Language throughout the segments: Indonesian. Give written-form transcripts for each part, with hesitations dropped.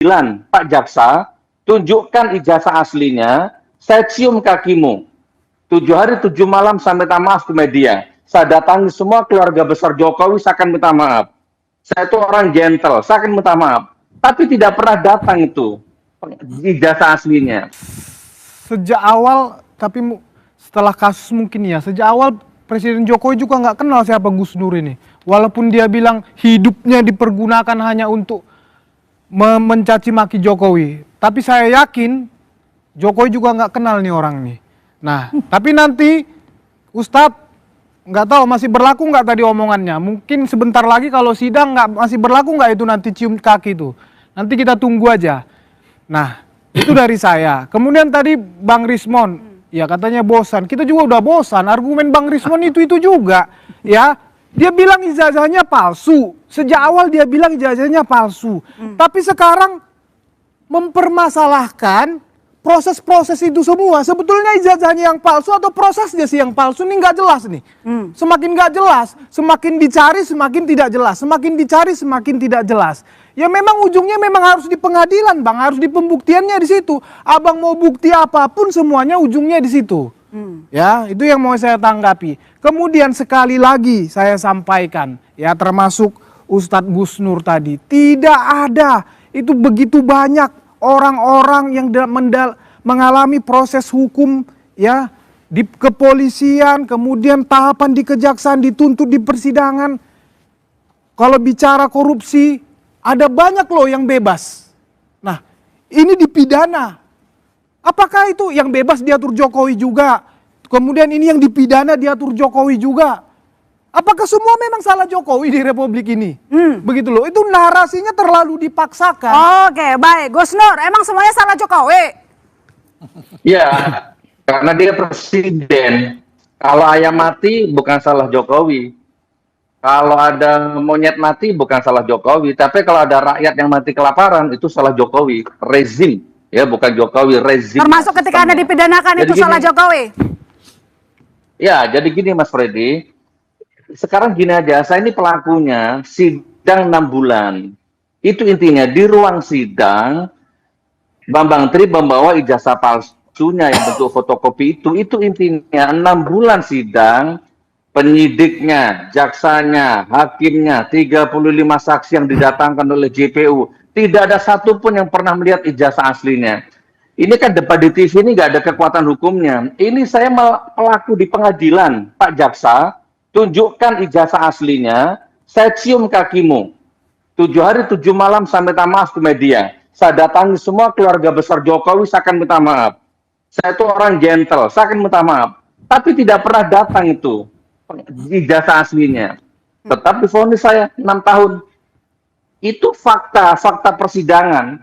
pengadilan, Pak Jaksa, tunjukkan ijazah aslinya, saya cium kakimu. 7 hari 7 malam saya minta maaf ke media. Saya datangi semua keluarga besar Jokowi, saya akan minta maaf. Saya itu orang gentle, saya akan minta maaf. Tapi tidak pernah datang itu ijazah aslinya. Sejak awal, tapi setelah kasus mungkin ya, sejak awal Presiden Jokowi juga nggak kenal siapa Gus Nur ini. Walaupun dia bilang hidupnya dipergunakan hanya untuk mencaci maki Jokowi. Tapi saya yakin Jokowi juga nggak kenal nih orang nih. Nah, tapi nanti Ustadz nggak tahu masih berlaku nggak tadi omongannya. Mungkin sebentar lagi kalau sidang nggak masih berlaku nggak itu nanti cium kaki itu. Nanti kita tunggu aja. Nah, itu dari saya. Kemudian tadi Bang Rismon, ya katanya bosan. Kita juga udah bosan. Argumen Bang Rismon itu juga, ya. Dia bilang ijazahnya palsu. Sejak awal dia bilang ijazahnya palsu. Tapi sekarang mempermasalahkan proses-proses itu semua. Sebetulnya ijazahnya yang palsu atau prosesnya sih yang palsu, ini nggak jelas nih. Semakin nggak jelas, semakin dicari semakin tidak jelas, semakin dicari semakin tidak jelas. Ya memang ujungnya memang harus di pengadilan, Bang, harus di pembuktiannya di situ. Abang mau bukti apapun semuanya ujungnya di situ. Ya, itu yang mau saya tanggapi. Kemudian sekali lagi saya sampaikan, ya termasuk Ustadz Gus Nur tadi, tidak ada itu begitu banyak orang-orang yang mengalami proses hukum ya di kepolisian, kemudian tahapan di kejaksaan, dituntut di persidangan. Kalau bicara korupsi, ada banyak loh yang bebas. Nah, ini dipidana. Apakah itu yang bebas diatur Jokowi juga? Kemudian ini yang dipidana diatur Jokowi juga. Apakah semua memang salah Jokowi di Republik ini? Begitu loh, itu narasinya terlalu dipaksakan. Oke, baik. Gus Nur, emang semuanya salah Jokowi? Ya, karena dia presiden. Kalau ayam mati bukan salah Jokowi. Kalau ada monyet mati bukan salah Jokowi. Tapi kalau ada rakyat yang mati kelaparan itu salah Jokowi. Rezim, ya bukan Jokowi, rezim. Termasuk ketika Anda dipidanakan jadi itu gini, salah Jokowi? Ya, jadi gini Mas Freddy. Sekarang gini aja, saya ini pelakunya, sidang 6 bulan. Itu intinya, di ruang sidang, Bambang Tri membawa ijazah palsunya yang bentuk fotokopi itu intinya 6 bulan sidang, penyidiknya, jaksanya, hakimnya, 35 saksi yang didatangkan oleh JPU. Tidak ada satupun yang pernah melihat ijazah aslinya. Ini kan debat di TV ini nggak ada kekuatan hukumnya. Ini saya pelaku di pengadilan, Pak Jaksa, tunjukkan ijazah aslinya, saya cium kakimu. 7 hari 7 malam saya minta maaf ke media. Saya datangi semua keluarga besar Jokowi, saya akan minta maaf. Saya itu orang gentle, saya akan minta maaf. Tapi tidak pernah datang itu ijazah aslinya. Tetap divonis saya 6 tahun. Itu fakta persidangan.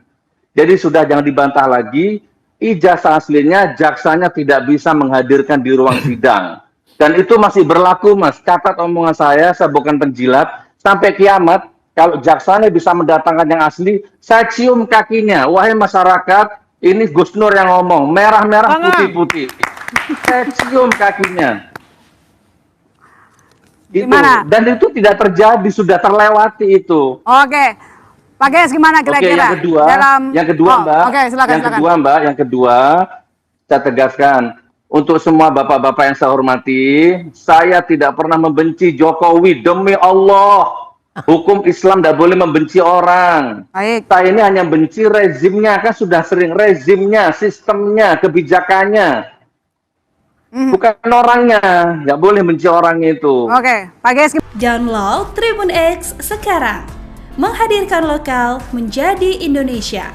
Jadi sudah jangan dibantah lagi, ijazah aslinya jaksanya tidak bisa menghadirkan di ruang sidang. Dan itu masih berlaku, Mas. Catat omongan saya bukan penjilat. Sampai kiamat, kalau jaksanya bisa mendatangkan yang asli, saya cium kakinya. Wahai masyarakat, ini Gus Nur yang ngomong. Merah-merah, putih-putih. Saya cium kakinya. Itu. Gimana? Dan itu tidak terjadi, sudah terlewati itu. Oke. Pak Ges, gimana kira-kira? Oke, yang kedua, Mbak. Oke, silakan. Yang kedua, saya tegaskan. Untuk semua bapak-bapak yang saya hormati, saya tidak pernah membenci Jokowi, demi Allah. Hukum Islam tidak boleh membenci orang. Baik. Saya ini hanya benci rezimnya, kan sudah sering rezimnya, sistemnya, kebijakannya. Bukan orangnya, nggak boleh benci orang itu. Oke, Pak Ges. Download Tribun X sekarang. Menghadirkan lokal menjadi Indonesia.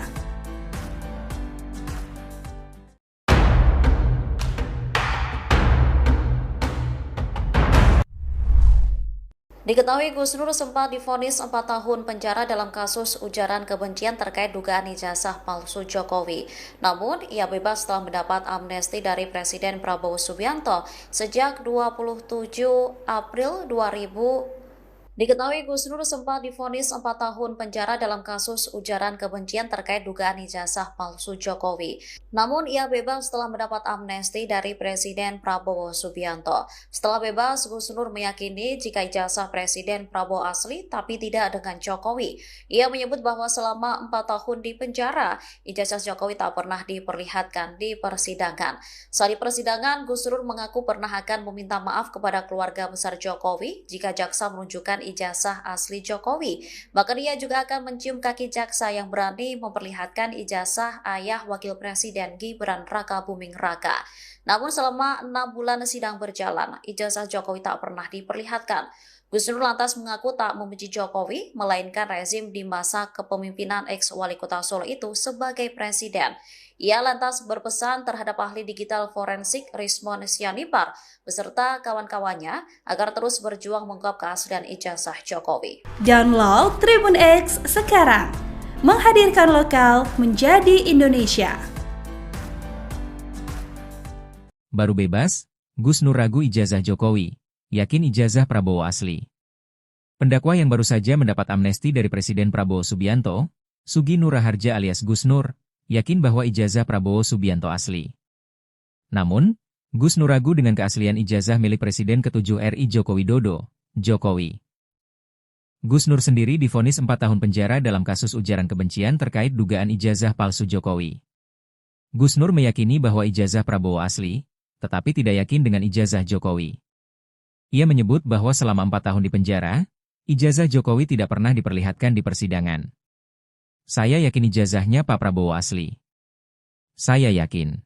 Diketahui Gus Nur sempat divonis 4 tahun penjara dalam kasus ujaran kebencian terkait dugaan ijazah palsu Jokowi. Namun, ia bebas setelah mendapat amnesti dari Presiden Prabowo Subianto sejak 27 April Diketahui Gus Nur sempat divonis 4 tahun penjara dalam kasus ujaran kebencian terkait dugaan ijazah palsu Jokowi. Namun ia bebas setelah mendapat amnesti dari Presiden Prabowo Subianto. Setelah bebas, Gus Nur meyakini jika ijazah Presiden Prabowo asli tapi tidak dengan Jokowi. Ia menyebut bahwa selama 4 tahun di penjara, ijazah Jokowi tak pernah diperlihatkan di persidangan. Saat di persidangan, Gus Nur mengaku pernah akan meminta maaf kepada keluarga besar Jokowi jika jaksa menunjukkan ijazah asli Jokowi. Bahkan ia juga akan mencium kaki jaksa yang berani memperlihatkan ijazah ayah Wakil Presiden Gibran Raka Buming Raka. Namun selama 6 bulan sidang berjalan, ijazah Jokowi tak pernah diperlihatkan. Gus Nur lantas mengaku tak membenci Jokowi, melainkan rezim di masa kepemimpinan ex-wali kota Solo itu sebagai presiden. Ia lantas berpesan terhadap ahli digital forensik Rismon Sianipar beserta kawan-kawannya agar terus berjuang mengungkap keaslian ijazah Jokowi. Download Tribun X sekarang, menghadirkan lokal menjadi Indonesia. Baru bebas, Gus Nur ragu ijazah Jokowi, yakin ijazah Prabowo asli. Pendakwa yang baru saja mendapat amnesti dari Presiden Prabowo Subianto, Sugi Nur Raharja alias Gus Nur, yakin bahwa ijazah Prabowo Subianto asli. Namun, Gus Nur ragu dengan keaslian ijazah milik Presiden ke-7 RI Joko Widodo, Jokowi. Gus Nur sendiri divonis 4 tahun penjara dalam kasus ujaran kebencian terkait dugaan ijazah palsu Jokowi. Gus Nur meyakini bahwa ijazah Prabowo asli, tetapi tidak yakin dengan ijazah Jokowi. Ia menyebut bahwa selama 4 tahun di penjara, ijazah Jokowi tidak pernah diperlihatkan di persidangan. Saya yakin ijazahnya Pak Prabowo asli. Saya yakin.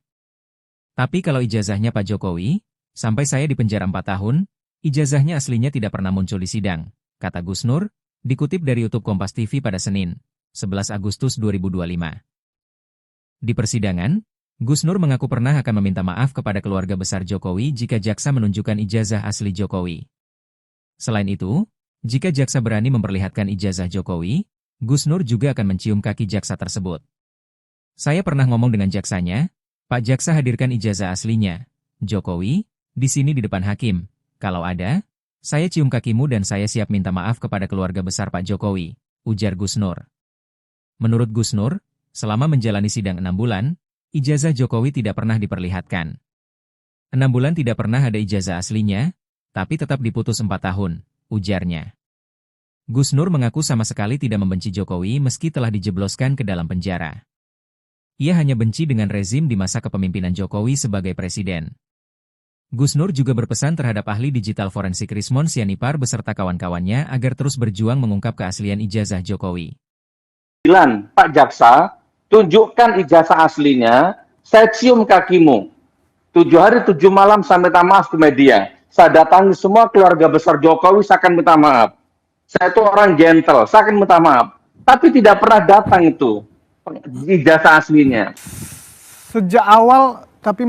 Tapi kalau ijazahnya Pak Jokowi, sampai saya di penjara 4 tahun, ijazahnya aslinya tidak pernah muncul di sidang, kata Gus Nur, dikutip dari YouTube Kompas TV pada Senin, 11 Agustus 2025. Di persidangan, Gus Nur mengaku pernah akan meminta maaf kepada keluarga besar Jokowi jika jaksa menunjukkan ijazah asli Jokowi. Selain itu, jika jaksa berani memperlihatkan ijazah Jokowi, Gus Nur juga akan mencium kaki jaksa tersebut. Saya pernah ngomong dengan jaksanya, Pak Jaksa hadirkan ijazah aslinya, Jokowi, di sini di depan hakim. Kalau ada, saya cium kakimu dan saya siap minta maaf kepada keluarga besar Pak Jokowi, ujar Gus Nur. Menurut Gus Nur, selama menjalani sidang 6 bulan, ijazah Jokowi tidak pernah diperlihatkan. 6 bulan tidak pernah ada ijazah aslinya, tapi tetap diputus 4 tahun, ujarnya. Gus Nur mengaku sama sekali tidak membenci Jokowi meski telah dijebloskan ke dalam penjara. Ia hanya benci dengan rezim di masa kepemimpinan Jokowi sebagai presiden. Gus Nur juga berpesan terhadap ahli digital forensik Rismon Sianipar beserta kawan-kawannya agar terus berjuang mengungkap keaslian ijazah Jokowi. Pak Jaksa, tunjukkan ijazah aslinya, saya cium kakimu. 7 hari 7 malam saya minta maaf ke media. Saya datangi semua keluarga besar Jokowi, saya akan minta maaf. Saya itu orang gentle, saya akan minta maaf. Tapi tidak pernah datang itu ijazah aslinya. Sejak awal, tapi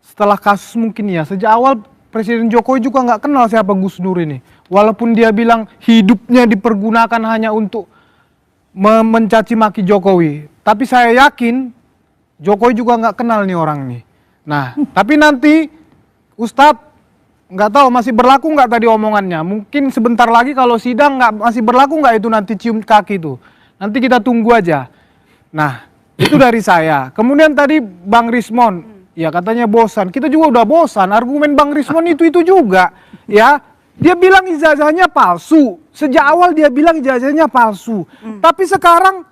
setelah kasus mungkin ya, sejak awal Presiden Jokowi juga nggak kenal siapa Gus Nur ini. Walaupun dia bilang hidupnya dipergunakan hanya untuk mencaci maki Jokowi. Tapi saya yakin Jokowi juga nggak kenal nih orang nih. Nah, tapi nanti Ustadz nggak tahu masih berlaku nggak tadi omongannya. Mungkin sebentar lagi kalau sidang masih berlaku nggak itu nanti cium kaki itu. Nanti kita tunggu aja. Nah, itu dari saya. Kemudian tadi Bang Rismon, ya katanya bosan. Kita juga udah bosan. Argumen Bang Rismon itu juga. Ya, dia bilang ijazahnya palsu. Sejak awal dia bilang ijazahnya palsu. Tapi sekarang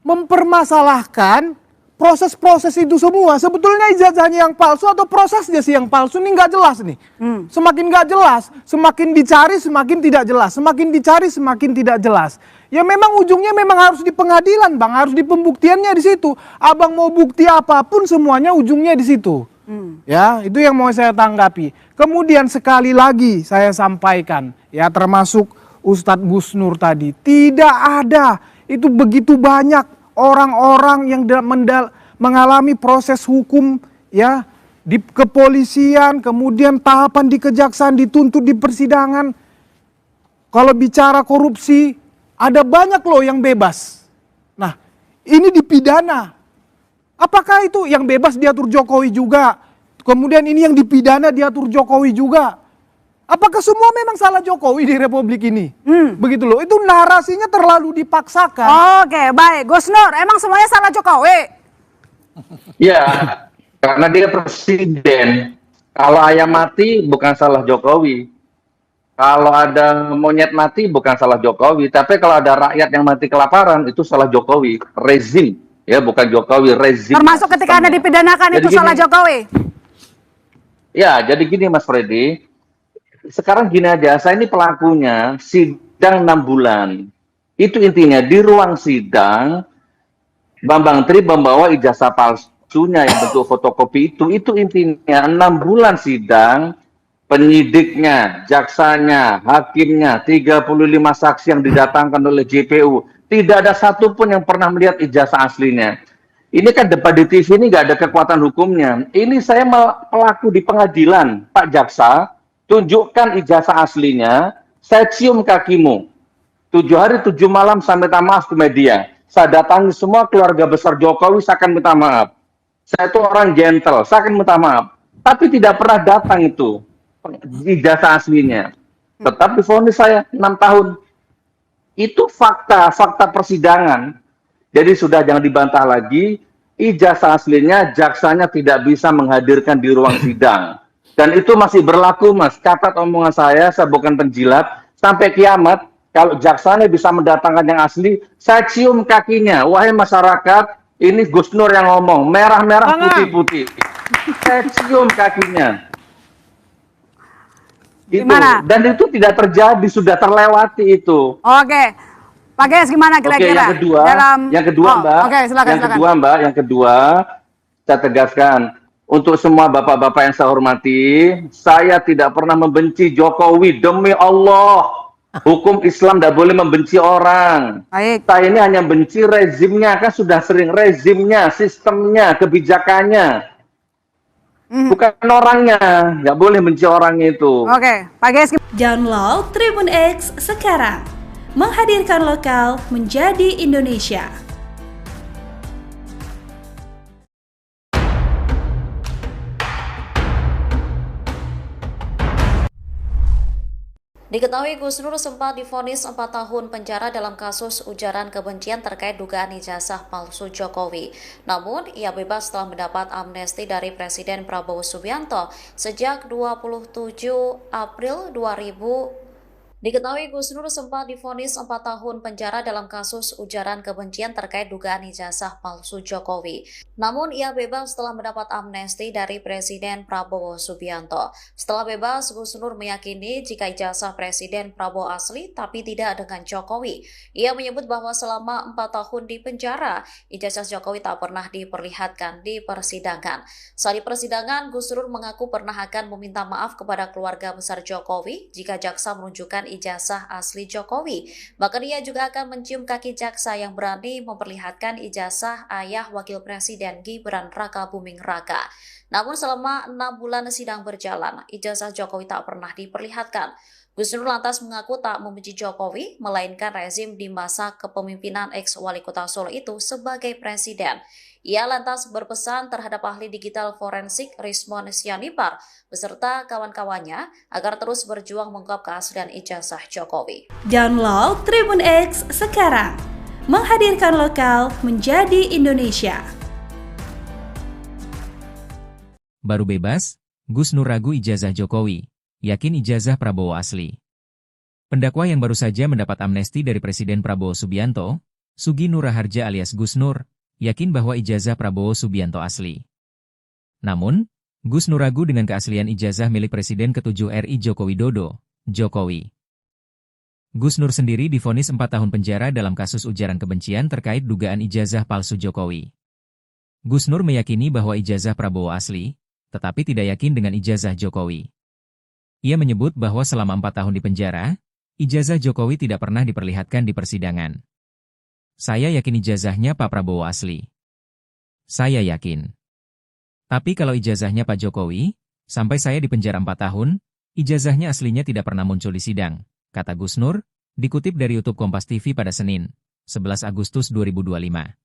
mempermasalahkan proses-proses itu semua. Sebetulnya ijazahnya yang palsu atau prosesnya sih yang palsu ini nggak jelas nih. Semakin nggak jelas, semakin dicari semakin tidak jelas. Semakin dicari semakin tidak jelas. Ya memang ujungnya memang harus di pengadilan Bang, harus di pembuktiannya di situ. Abang mau bukti apapun semuanya ujungnya di situ. Ya, itu yang mau saya tanggapi. Kemudian sekali lagi saya sampaikan, ya termasuk Ustadz Gus Nur tadi, tidak ada itu begitu banyak orang-orang yang mengalami proses hukum ya di kepolisian, kemudian tahapan di kejaksaan, dituntut di persidangan. Kalau bicara korupsi, ada banyak loh yang bebas. Nah, ini dipidana. Apakah itu yang bebas diatur Jokowi juga? Kemudian ini yang dipidana diatur Jokowi juga? Apakah semua memang salah Jokowi di Republik ini? Begitu loh, itu narasinya terlalu dipaksakan. Oke, baik. Gus Nur, emang semuanya salah Jokowi? Ya, karena dia presiden. Kalau ayam mati bukan salah Jokowi. Kalau ada monyet mati bukan salah Jokowi. Tapi kalau ada rakyat yang mati kelaparan itu salah Jokowi. Rezim, ya bukan Jokowi, rezim. Termasuk ketika Anda dipidanakan Jadi itu salah gini. Jokowi? Ya, jadi gini Mas Freddy. Sekarang gini aja, saya ini pelakunya sidang 6 bulan. Itu intinya di ruang sidang Bambang Tri membawa ijazah palsunya yang bentuk fotokopi itu intinya 6 bulan sidang, penyidiknya, jaksanya, hakimnya, 35 saksi yang didatangkan oleh JPU. Tidak ada satupun yang pernah melihat ijazah aslinya. Ini kan debat di TV ini nggak ada kekuatan hukumnya. Ini saya pelaku di pengadilan, Pak Jaksa, tunjukkan ijazah aslinya, saya cium kakimu. 7 hari 7 malam saya minta maaf ke media. Saya datangi semua keluarga besar Jokowi, saya akan minta maaf. Saya itu orang gentle, saya akan minta maaf. Tapi tidak pernah datang itu ijazah aslinya. Tetap divonis saya 6 tahun. Itu fakta persidangan. Jadi sudah jangan dibantah lagi, ijazah aslinya jaksanya tidak bisa menghadirkan di ruang sidang. Dan itu masih berlaku, Mas. Catat omongan saya bukan penjilat. Sampai kiamat, kalau jaksanya bisa mendatangkan yang asli, saya cium kakinya. Wahai masyarakat, ini Gus Nur yang ngomong, merah-merah, putih-putih. Saya cium kakinya. Itu. Gimana? Dan itu tidak terjadi, sudah terlewati itu. Oke. Pak Ges gimana kira-kira? Oke, yang kedua, Mbak. Oke, silakan. Yang kedua, saya tegaskan untuk semua bapak-bapak yang saya hormati, saya tidak pernah membenci Jokowi, demi Allah. Hukum Islam tidak boleh membenci orang. Baik. Saya ini hanya benci rezimnya, kan sudah sering rezimnya, sistemnya, kebijakannya. Bukan orangnya, nggak boleh benci orangnya itu. Oke, Pak Ges. Download Tribun X sekarang. Menghadirkan lokal menjadi Indonesia. Diketahui Gus Nur sempat divonis 4 tahun penjara dalam kasus ujaran kebencian terkait dugaan ijazah palsu Jokowi. Namun, ia bebas setelah mendapat amnesti dari Presiden Prabowo Subianto sejak 27 April 2000. Diketahui Gus Nur sempat divonis 4 tahun penjara dalam kasus ujaran kebencian terkait dugaan ijazah palsu Jokowi. Namun ia bebas setelah mendapat amnesti dari Presiden Prabowo Subianto. Setelah bebas, Gus Nur meyakini jika ijazah Presiden Prabowo asli tapi tidak dengan Jokowi. Ia menyebut bahwa selama 4 tahun di penjara, ijazah Jokowi tak pernah diperlihatkan di persidangan. Saat di persidangan, Gus Nur mengaku pernah akan meminta maaf kepada keluarga besar Jokowi jika jaksa menunjukkan ijazah asli Jokowi. Bahkan ia juga akan mencium kaki jaksa yang berani memperlihatkan ijazah ayah Wakil Presiden Gibran Raka Buming Raka. Namun selama 6 bulan sidang berjalan, ijazah Jokowi tak pernah diperlihatkan. Gus Nur lantas mengaku tak membenci Jokowi, melainkan rezim di masa kepemimpinan ex-wali kota Solo itu sebagai presiden. Ia lantas berpesan terhadap ahli digital forensik Rismon Sianipar beserta kawan-kawannya agar terus berjuang mengungkap keaslian ijazah Jokowi. Download Tribun X sekarang. Menghadirkan lokal menjadi Indonesia. Baru bebas, Gus Nur ragu ijazah Jokowi, yakin ijazah Prabowo asli. Pendakwa yang baru saja mendapat amnesti dari Presiden Prabowo Subianto, Sugi Nur Raharja alias Gus Nur, yakin bahwa ijazah Prabowo Subianto asli. Namun, Gus Nur ragu dengan keaslian ijazah milik Presiden ke-7 RI Joko Widodo, Jokowi. Gus Nur sendiri divonis 4 tahun penjara dalam kasus ujaran kebencian terkait dugaan ijazah palsu Jokowi. Gus Nur meyakini bahwa ijazah Prabowo asli, tetapi tidak yakin dengan ijazah Jokowi. Ia menyebut bahwa selama 4 tahun di penjara, ijazah Jokowi tidak pernah diperlihatkan di persidangan. Saya yakin ijazahnya Pak Prabowo asli. Saya yakin. Tapi kalau ijazahnya Pak Jokowi, sampai saya di penjara 4 tahun, ijazahnya aslinya tidak pernah muncul di sidang, kata Gus Nur, dikutip dari YouTube Kompas TV pada Senin, 11 Agustus 2025.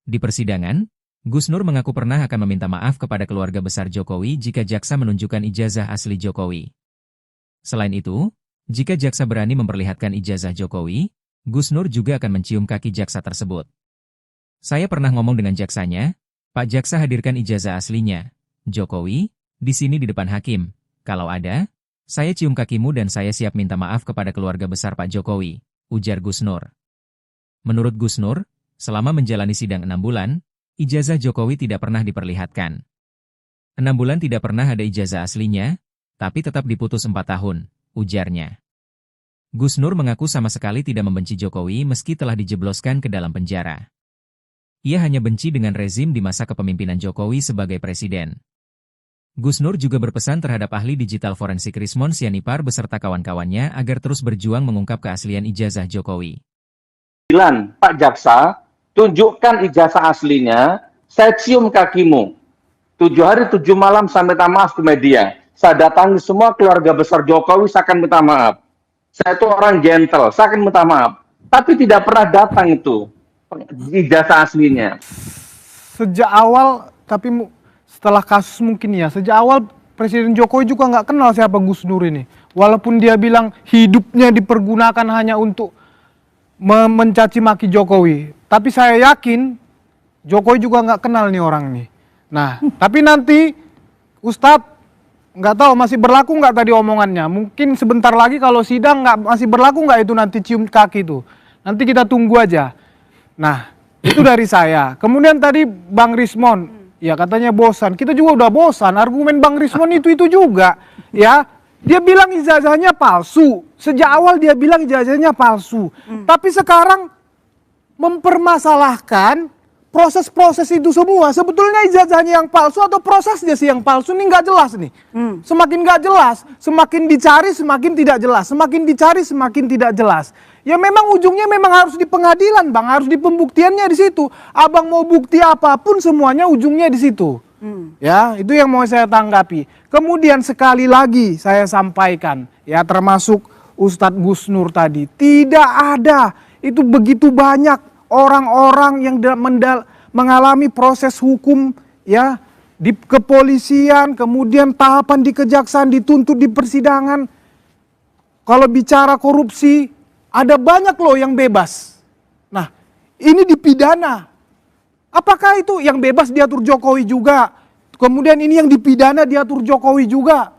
Di persidangan, Gus Nur mengaku pernah akan meminta maaf kepada keluarga besar Jokowi jika jaksa menunjukkan ijazah asli Jokowi. Selain itu, jika jaksa berani memperlihatkan ijazah Jokowi, Gus Nur juga akan mencium kaki jaksa tersebut. Saya pernah ngomong dengan jaksanya, Pak Jaksa hadirkan ijazah aslinya. Jokowi, di sini di depan hakim. Kalau ada, saya cium kakimu dan saya siap minta maaf kepada keluarga besar Pak Jokowi, ujar Gus Nur. Menurut Gus Nur, selama menjalani sidang 6 bulan, ijazah Jokowi tidak pernah diperlihatkan. 6 bulan tidak pernah ada ijazah aslinya, tapi tetap diputus 4 tahun, ujarnya. Gus Nur mengaku sama sekali tidak membenci Jokowi meski telah dijebloskan ke dalam penjara. Ia hanya benci dengan rezim di masa kepemimpinan Jokowi sebagai presiden. Gus Nur juga berpesan terhadap ahli digital forensik Rismon Sianipar beserta kawan-kawannya agar terus berjuang mengungkap keaslian ijazah Jokowi. Pak Jaksa, tunjukkan ijazah aslinya, saya cium kakimu. 7 hari 7 malam saya minta maaf ke media. Saya datangi semua keluarga besar Jokowi, saya akan minta maaf. Saya itu orang gentle, saya akan minta maaf. Tapi tidak pernah datang itu ijazah aslinya. Sejak awal, tapi setelah kasus mungkin ya, sejak awal Presiden Jokowi juga nggak kenal siapa Gus Nur ini. Walaupun dia bilang hidupnya dipergunakan hanya untuk mencaci maki Jokowi. Tapi saya yakin Jokowi juga nggak kenal nih orang nih. Nah, tapi nanti Ustadz nggak tahu masih berlaku nggak tadi omongannya. Mungkin sebentar lagi kalau sidang masih berlaku nggak itu nanti cium kaki itu. Nanti kita tunggu aja. Nah, itu dari saya. Kemudian tadi Bang Rismon, ya katanya bosan. Kita juga udah bosan. Argumen Bang Rismon itu juga. Ya, dia bilang ijazahnya palsu. Sejak awal dia bilang ijazahnya palsu. Tapi sekarang mempermasalahkan proses-proses itu semua. Sebetulnya ijazahnya yang palsu atau prosesnya sih yang palsu ini nggak jelas nih. Semakin nggak jelas, semakin dicari semakin tidak jelas. Semakin dicari semakin tidak jelas. Ya memang ujungnya memang harus di pengadilan Bang, harus di pembuktiannya di situ. Abang mau bukti apapun semuanya ujungnya di situ. Ya, itu yang mau saya tanggapi. Kemudian sekali lagi saya sampaikan, ya termasuk Ustadz Gus Nur tadi, tidak ada itu begitu banyak orang-orang yang mengalami proses hukum ya di kepolisian, kemudian tahapan di kejaksaan, dituntut di persidangan. Kalau bicara korupsi, ada banyak loh yang bebas. Nah, ini dipidana. Apakah itu yang bebas diatur Jokowi juga? Kemudian ini yang dipidana diatur Jokowi juga?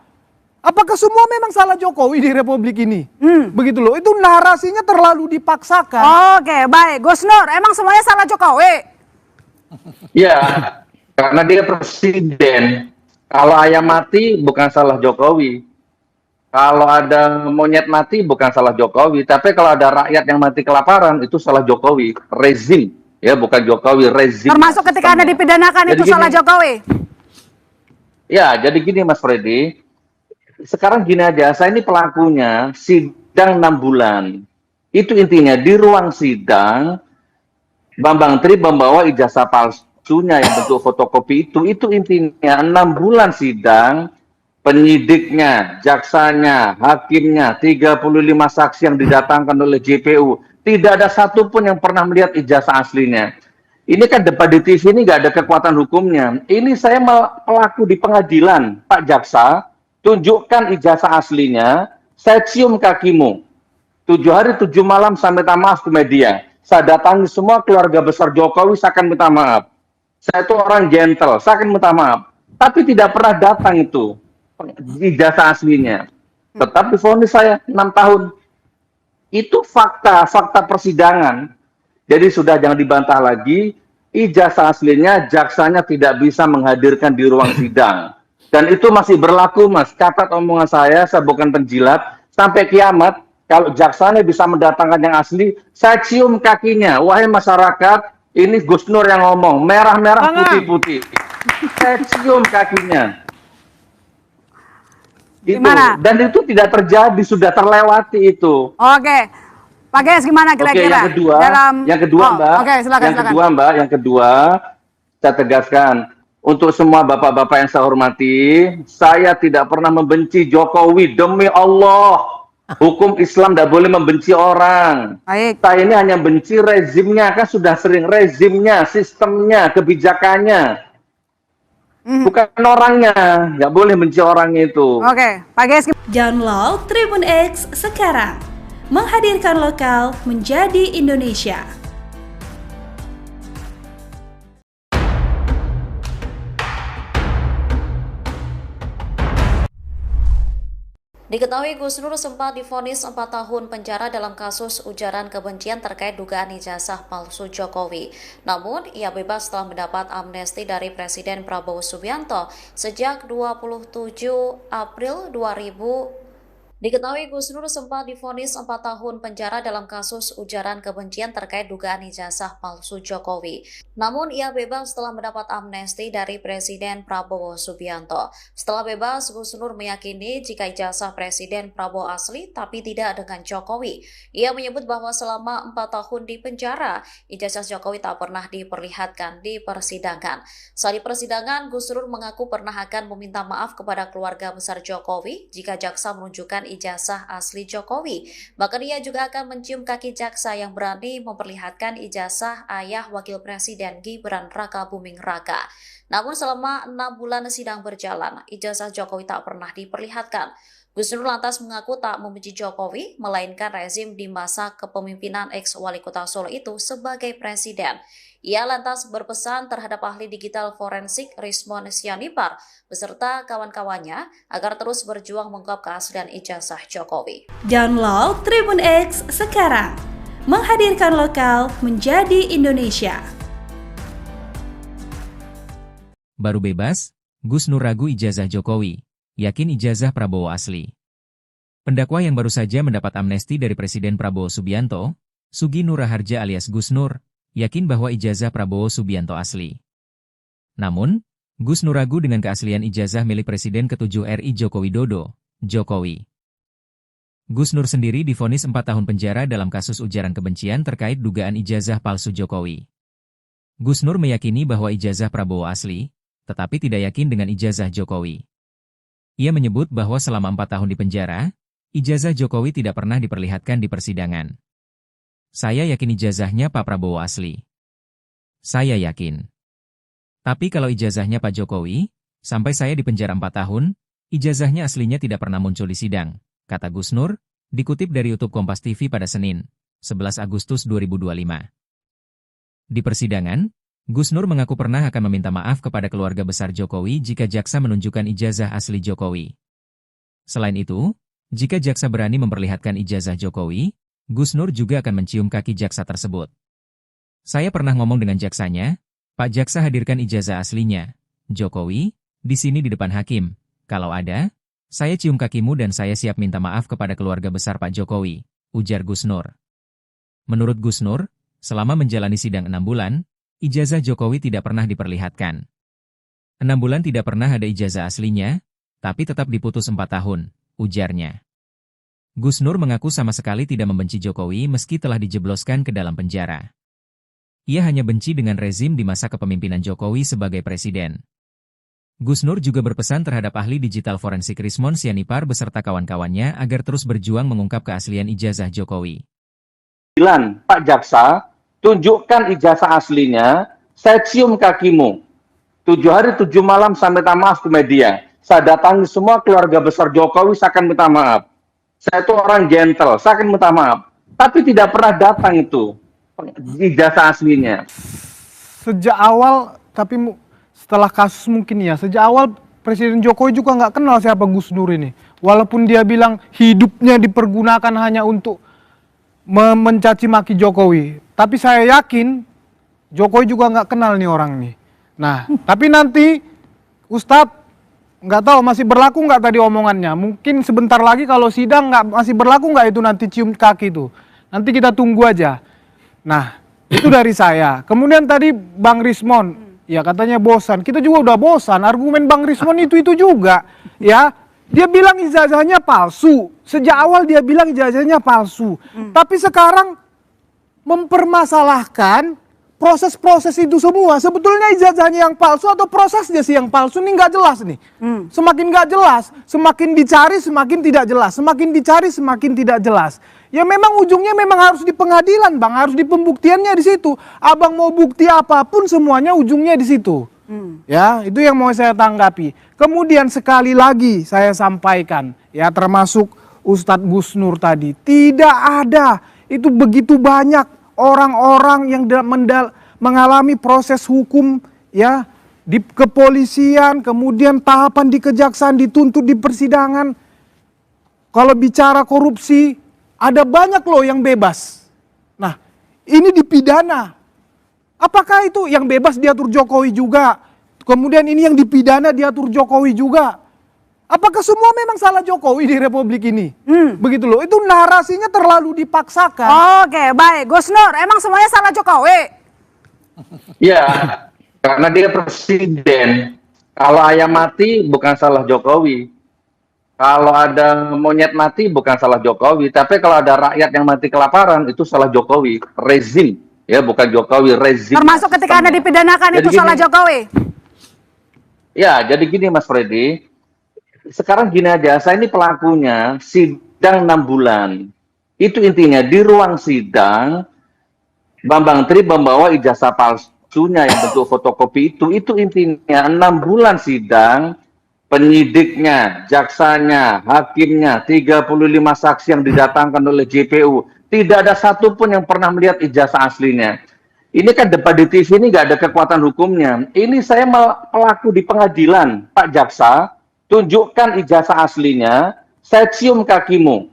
Apakah semua memang salah Jokowi di Republik ini? Begitu loh, itu narasinya terlalu dipaksakan. Oke, baik. Gus Nur, emang semuanya salah Jokowi? Ya, karena dia presiden. Kalau ayam mati bukan salah Jokowi. Kalau ada monyet mati bukan salah Jokowi. Tapi kalau ada rakyat yang mati kelaparan itu salah Jokowi. Rezim, ya bukan Jokowi, rezim. Termasuk ketika Anda dipidanakan jadi itu gini, salah Jokowi? Ya, jadi gini Mas Freddy. Sekarang gini aja, saya ini pelakunya sidang 6 bulan. Itu intinya di ruang sidang Bambang Tri membawa ijazah palsunya yang bentuk fotokopi itu intinya 6 bulan sidang, penyidiknya, jaksanya, hakimnya, 35 saksi yang didatangkan oleh JPU. Tidak ada satupun yang pernah melihat ijazah aslinya. Ini kan debat di TV ini nggak ada kekuatan hukumnya. Ini saya pelaku di pengadilan, Pak Jaksa. Tunjukkan ijazah aslinya, saya cium kakimu. 7 hari 7 malam saya minta maaf ke media. Saya datangi semua keluarga besar Jokowi, saya akan minta maaf. Saya itu orang gentle, saya akan minta maaf. Tapi tidak pernah datang itu ijazah aslinya. Tetap divonis saya 6 tahun. Itu fakta persidangan. Jadi sudah jangan dibantah lagi, ijazah aslinya jaksanya tidak bisa menghadirkan di ruang sidang. Dan itu masih berlaku, Mas. Catat omongan saya bukan penjilat. Sampai kiamat, kalau jaksanya bisa mendatangkan yang asli, saya cium kakinya. Wahai masyarakat, ini Gus Nur yang ngomong. Merah-merah, putih-putih. Saya cium kakinya. Itu. Dan itu tidak terjadi, sudah terlewati itu. Oke. Pak Ges, gimana kira-kira? Oke, yang kedua, Mbak. Oke, silakan. Yang kedua, saya tegaskan. Untuk semua bapak-bapak yang saya hormati, saya tidak pernah membenci Jokowi, demi Allah. Hukum Islam tidak boleh membenci orang. Baik. Saya ini hanya benci rezimnya, kan sudah sering rezimnya, sistemnya, kebijakannya. bukan orangnya. Nggak boleh benci orangnya itu. Oke, Pak GS Download Tribun X sekarang. Menghadirkan lokal menjadi Indonesia. Diketahui Gus Nur sempat divonis 4 tahun penjara dalam kasus ujaran kebencian terkait dugaan ijazah palsu Jokowi. Namun, ia bebas setelah mendapat amnesti dari Presiden Prabowo Subianto sejak 27 April 2000. Diketahui Gus Nur sempat divonis 4 tahun penjara dalam kasus ujaran kebencian terkait dugaan ijazah palsu Jokowi. Namun ia bebas setelah mendapat amnesti dari Presiden Prabowo Subianto. Setelah bebas, Gus Nur meyakini jika ijazah Presiden Prabowo asli tapi tidak dengan Jokowi. Ia menyebut bahwa selama 4 tahun di penjara, ijazah Jokowi tak pernah diperlihatkan di persidangan. Saat di persidangan, Gus Nur mengaku pernah akan meminta maaf kepada keluarga besar Jokowi jika jaksa menunjukkan ijazah asli Jokowi. Bahkan ia juga akan mencium kaki jaksa yang berani memperlihatkan ijazah ayah Wakil Presiden Gibran Raka Buming Raka. Namun selama 6 bulan sidang berjalan, ijazah Jokowi tak pernah diperlihatkan. Gus Nur lantas mengaku tak membenci Jokowi, melainkan rezim di masa kepemimpinan ex-wali kota Solo itu sebagai presiden. Ia lantas berpesan terhadap ahli digital forensik Rismon Sianipar beserta kawan-kawannya agar terus berjuang mengungkap keaslian ijazah Jokowi. Download Tribun X sekarang. Menghadirkan lokal menjadi Indonesia. Baru bebas, Gus Nur ragu ijazah Jokowi, yakin ijazah Prabowo asli. Pendakwa yang baru saja mendapat amnesti dari Presiden Prabowo Subianto, Sugi Nur Raharja alias Gus Nur, yakin bahwa ijazah Prabowo Subianto asli. Namun, Gus Nur ragu dengan keaslian ijazah milik Presiden ke-7 RI Joko Widodo, Jokowi. Gus Nur sendiri divonis 4 tahun penjara dalam kasus ujaran kebencian terkait dugaan ijazah palsu Jokowi. Gus Nur meyakini bahwa ijazah Prabowo asli, tetapi tidak yakin dengan ijazah Jokowi. Ia menyebut bahwa selama 4 tahun di penjara, ijazah Jokowi tidak pernah diperlihatkan di persidangan. Saya yakin ijazahnya Pak Prabowo asli. Saya yakin. Tapi kalau ijazahnya Pak Jokowi, sampai saya di penjara 4 tahun, ijazahnya aslinya tidak pernah muncul di sidang, kata Gus Nur, dikutip dari YouTube Kompas TV pada Senin, 11 Agustus 2025. Di persidangan, Gus Nur mengaku pernah akan meminta maaf kepada keluarga besar Jokowi jika jaksa menunjukkan ijazah asli Jokowi. Selain itu, jika jaksa berani memperlihatkan ijazah Jokowi, Gus Nur juga akan mencium kaki jaksa tersebut. Saya pernah ngomong dengan jaksanya, Pak Jaksa hadirkan ijazah aslinya, Jokowi, di sini di depan hakim. Kalau ada, saya cium kakimu dan saya siap minta maaf kepada keluarga besar Pak Jokowi, ujar Gus Nur. Menurut Gus Nur, selama menjalani sidang 6 bulan, ijazah Jokowi tidak pernah diperlihatkan. 6 bulan tidak pernah ada ijazah aslinya, tapi tetap diputus 4 tahun, ujarnya. Gus Nur mengaku sama sekali tidak membenci Jokowi meski telah dijebloskan ke dalam penjara. Ia hanya benci dengan rezim di masa kepemimpinan Jokowi sebagai presiden. Gus Nur juga berpesan terhadap ahli digital forensik Rismon Sianipar beserta kawan-kawannya agar terus berjuang mengungkap keaslian ijazah Jokowi. Pak Jaksa, tunjukkan ijazah aslinya, saya cium kakimu. 7 hari 7 malam saya minta maaf ke media. Saya datangi semua keluarga besar Jokowi, saya akan minta maaf. Saya itu orang gentle, saya akan minta maaf. Tapi tidak pernah datang itu ijazah aslinya. Sejak awal, tapi setelah kasus mungkin ya, sejak awal Presiden Jokowi juga nggak kenal siapa Gus Nur ini. Walaupun dia bilang hidupnya dipergunakan hanya untuk mencaci maki Jokowi. Tapi saya yakin Jokowi juga nggak kenal nih orang nih. Nah, tapi nanti Ustadz nggak tahu masih berlaku nggak tadi omongannya. Mungkin sebentar lagi kalau sidang masih berlaku nggak itu nanti cium kaki itu. Nanti kita tunggu aja. Nah, itu dari saya. Kemudian tadi Bang Rismon, ya katanya bosan. Kita juga udah bosan. Argumen Bang Rismon itu juga. Ya, dia bilang ijazahnya palsu. Sejak awal dia bilang ijazahnya palsu. Tapi sekarang mempermasalahkan proses-proses itu semua. Sebetulnya ijazahnya yang palsu atau prosesnya sih yang palsu ini nggak jelas nih. Semakin nggak jelas, semakin dicari semakin tidak jelas. Semakin dicari semakin tidak jelas. Ya memang ujungnya memang harus di pengadilan Bang, harus di pembuktiannya di situ. Abang mau bukti apapun semuanya ujungnya di situ. Ya, itu yang mau saya tanggapi. Kemudian sekali lagi saya sampaikan, ya termasuk Ustadz Gus Nur tadi, tidak ada, itu begitu banyak orang-orang yang mengalami proses hukum, ya, di kepolisian, kemudian tahapan di kejaksaan, dituntut di persidangan. Kalau bicara korupsi, ada banyak loh yang bebas. Nah, ini dipidana. Apakah itu yang bebas diatur Jokowi juga? Kemudian ini yang dipidana diatur Jokowi juga. Apakah semua memang salah Jokowi di Republik ini? Begitu loh, itu narasinya terlalu dipaksakan. Oke, baik. Gus Nur, emang semuanya salah Jokowi? Ya, karena dia presiden. Kalau ayam mati bukan salah Jokowi. Kalau ada monyet mati bukan salah Jokowi. Tapi kalau ada rakyat yang mati kelaparan itu salah Jokowi. Rezim. Ya, bukan Jokowi, rezim. Termasuk ketika Anda dipidanakan Jadi itu salah Jokowi? Ya, jadi gini Mas Freddy. Sekarang gini aja, saya ini pelakunya sidang 6 bulan. Itu intinya di ruang sidang, Bambang Tri membawa ijazah palsunya yang bentuk fotokopi itu intinya 6 bulan sidang, penyidiknya, jaksanya, hakimnya, 35 saksi yang didatangkan oleh JPU. Tidak ada satupun yang pernah melihat ijazah aslinya. Ini kan debat di TV ini nggak ada kekuatan hukumnya. Ini saya pelaku di pengadilan, Pak Jaksa, tunjukkan ijazah aslinya, saya cium kakimu.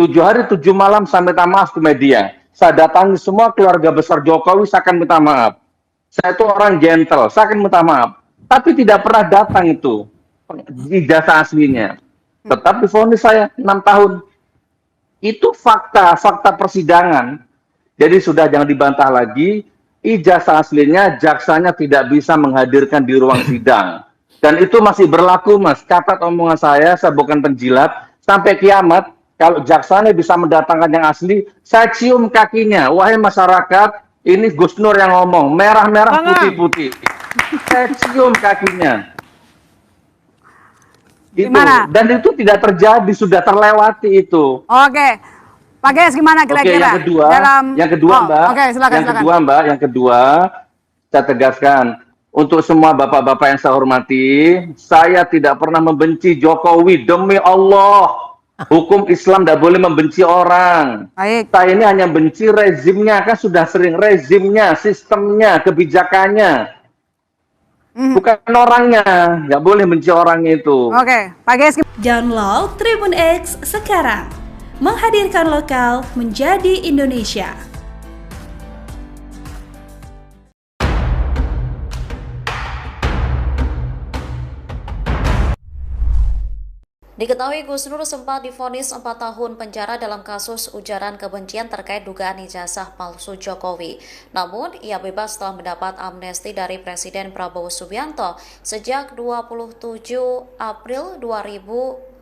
7 hari 7 malam saya minta maaf ke media. Saya datangi semua keluarga besar Jokowi, saya akan minta maaf. Saya itu orang gentle, saya akan minta maaf. Tapi tidak pernah datang itu ijazah aslinya. Tetap divonis saya 6 tahun. Itu fakta persidangan. Jadi sudah jangan dibantah lagi, ijazah aslinya jaksanya tidak bisa menghadirkan di ruang sidang. Dan itu masih berlaku, Mas. Catat omongan saya bukan penjilat. Sampai kiamat, kalau jaksanya bisa mendatangkan yang asli, saya cium kakinya. Wahai masyarakat, ini Gus Nur yang ngomong, merah-merah, putih-putih. Saya cium kakinya. Itu. Dan itu tidak terjadi, sudah terlewati itu. Oke. Pak Ges, gimana kira-kira? Oke, yang kedua, Mbak. Oke, silakan. Yang kedua, saya tegaskan untuk semua bapak-bapak yang saya hormati, saya tidak pernah membenci Jokowi, demi Allah. Hukum Islam tidak boleh membenci orang. Baik. Saya ini hanya benci rezimnya, kan sudah sering rezimnya, sistemnya, kebijakannya. Bukan orangnya, nggak boleh benci orang itu. Oke, Pak Ges. Download Tribun X sekarang. Menghadirkan lokal menjadi Indonesia. Diketahui Gus Nur sempat divonis 4 tahun penjara dalam kasus ujaran kebencian terkait dugaan ijazah palsu Jokowi. Namun, ia bebas setelah mendapat amnesti dari Presiden Prabowo Subianto sejak 27 April 2000.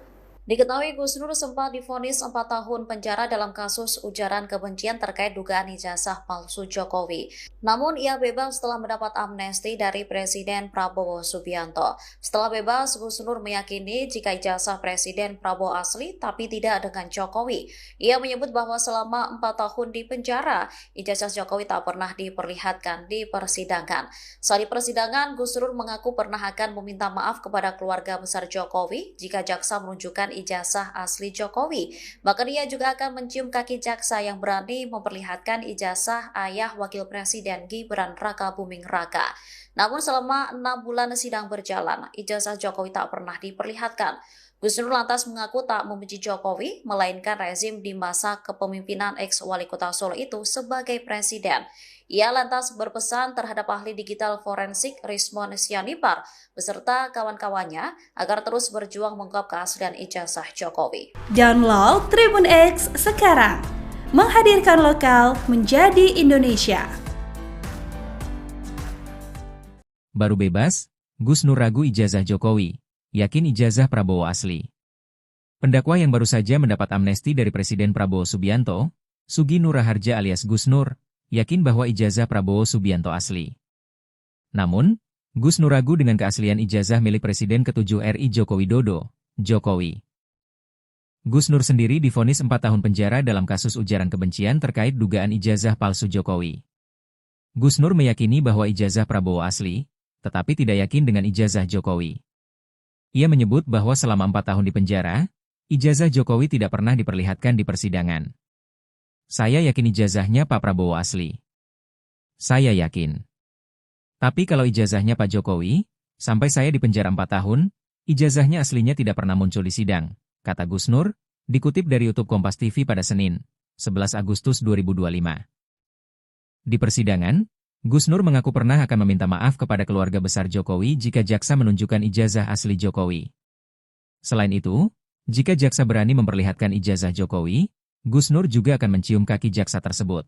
Diketahui Gus Nur sempat divonis 4 tahun penjara dalam kasus ujaran kebencian terkait dugaan ijazah palsu Jokowi. Namun ia bebas setelah mendapat amnesti dari Presiden Prabowo Subianto. Setelah bebas, Gus Nur meyakini jika ijazah Presiden Prabowo asli tapi tidak dengan Jokowi. Ia menyebut bahwa selama 4 tahun di penjara, ijazah Jokowi tak pernah diperlihatkan di persidangan. Saat di persidangan, Gus Nur mengaku pernah akan meminta maaf kepada keluarga besar Jokowi jika jaksa menunjukkan ijazah asli Jokowi. Bahkan ia juga akan mencium kaki jaksa yang berani memperlihatkan ijazah ayah Wakil Presiden Gibran Raka Buming Raka. Namun selama 6 bulan sidang berjalan, ijazah Jokowi tak pernah diperlihatkan. Gus Nur lantas mengaku tak membenci Jokowi, melainkan rezim di masa kepemimpinan ex-wali kota Solo itu sebagai presiden. Ia lantas berpesan terhadap ahli digital forensik Rismon Sianipar beserta kawan-kawannya agar terus berjuang mengungkap keaslian ijazah Jokowi. Download Tribun X sekarang. Menghadirkan lokal menjadi Indonesia. Baru bebas, Gus Nur ragu ijazah Jokowi, yakin ijazah Prabowo asli. Pendakwa yang baru saja mendapat amnesti dari Presiden Prabowo Subianto, Sugi Nur Raharja alias Gus Nur, yakin bahwa ijazah Prabowo Subianto asli. Namun, Gus Nur ragu dengan keaslian ijazah milik Presiden ke-7 RI Joko Widodo, Jokowi. Gus Nur sendiri divonis 4 tahun penjara dalam kasus ujaran kebencian terkait dugaan ijazah palsu Jokowi. Gus Nur meyakini bahwa ijazah Prabowo asli, tetapi tidak yakin dengan ijazah Jokowi. Ia menyebut bahwa selama 4 tahun di penjara, ijazah Jokowi tidak pernah diperlihatkan di persidangan. Saya yakin ijazahnya Pak Prabowo asli. Saya yakin. Tapi kalau ijazahnya Pak Jokowi, sampai saya di penjara 4 tahun, ijazahnya aslinya tidak pernah muncul di sidang, kata Gus Nur, dikutip dari YouTube Kompas TV pada Senin, 11 Agustus 2025. Di persidangan, Gus Nur mengaku pernah akan meminta maaf kepada keluarga besar Jokowi jika jaksa menunjukkan ijazah asli Jokowi. Selain itu, jika jaksa berani memperlihatkan ijazah Jokowi, Gus Nur juga akan mencium kaki jaksa tersebut.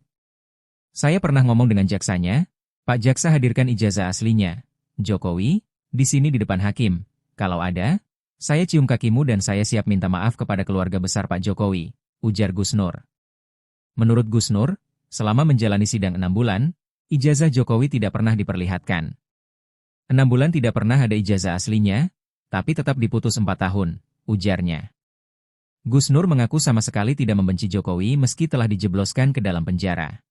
Saya pernah ngomong dengan jaksanya, Pak Jaksa hadirkan ijazah aslinya, Jokowi, di sini di depan hakim. Kalau ada, saya cium kakimu dan saya siap minta maaf kepada keluarga besar Pak Jokowi, ujar Gus Nur. Menurut Gus Nur, selama menjalani sidang 6 bulan, ijazah Jokowi tidak pernah diperlihatkan. 6 bulan tidak pernah ada ijazah aslinya, tapi tetap diputus 4 tahun, ujarnya. Gus Nur mengaku sama sekali tidak membenci Jokowi meski telah dijebloskan ke dalam penjara.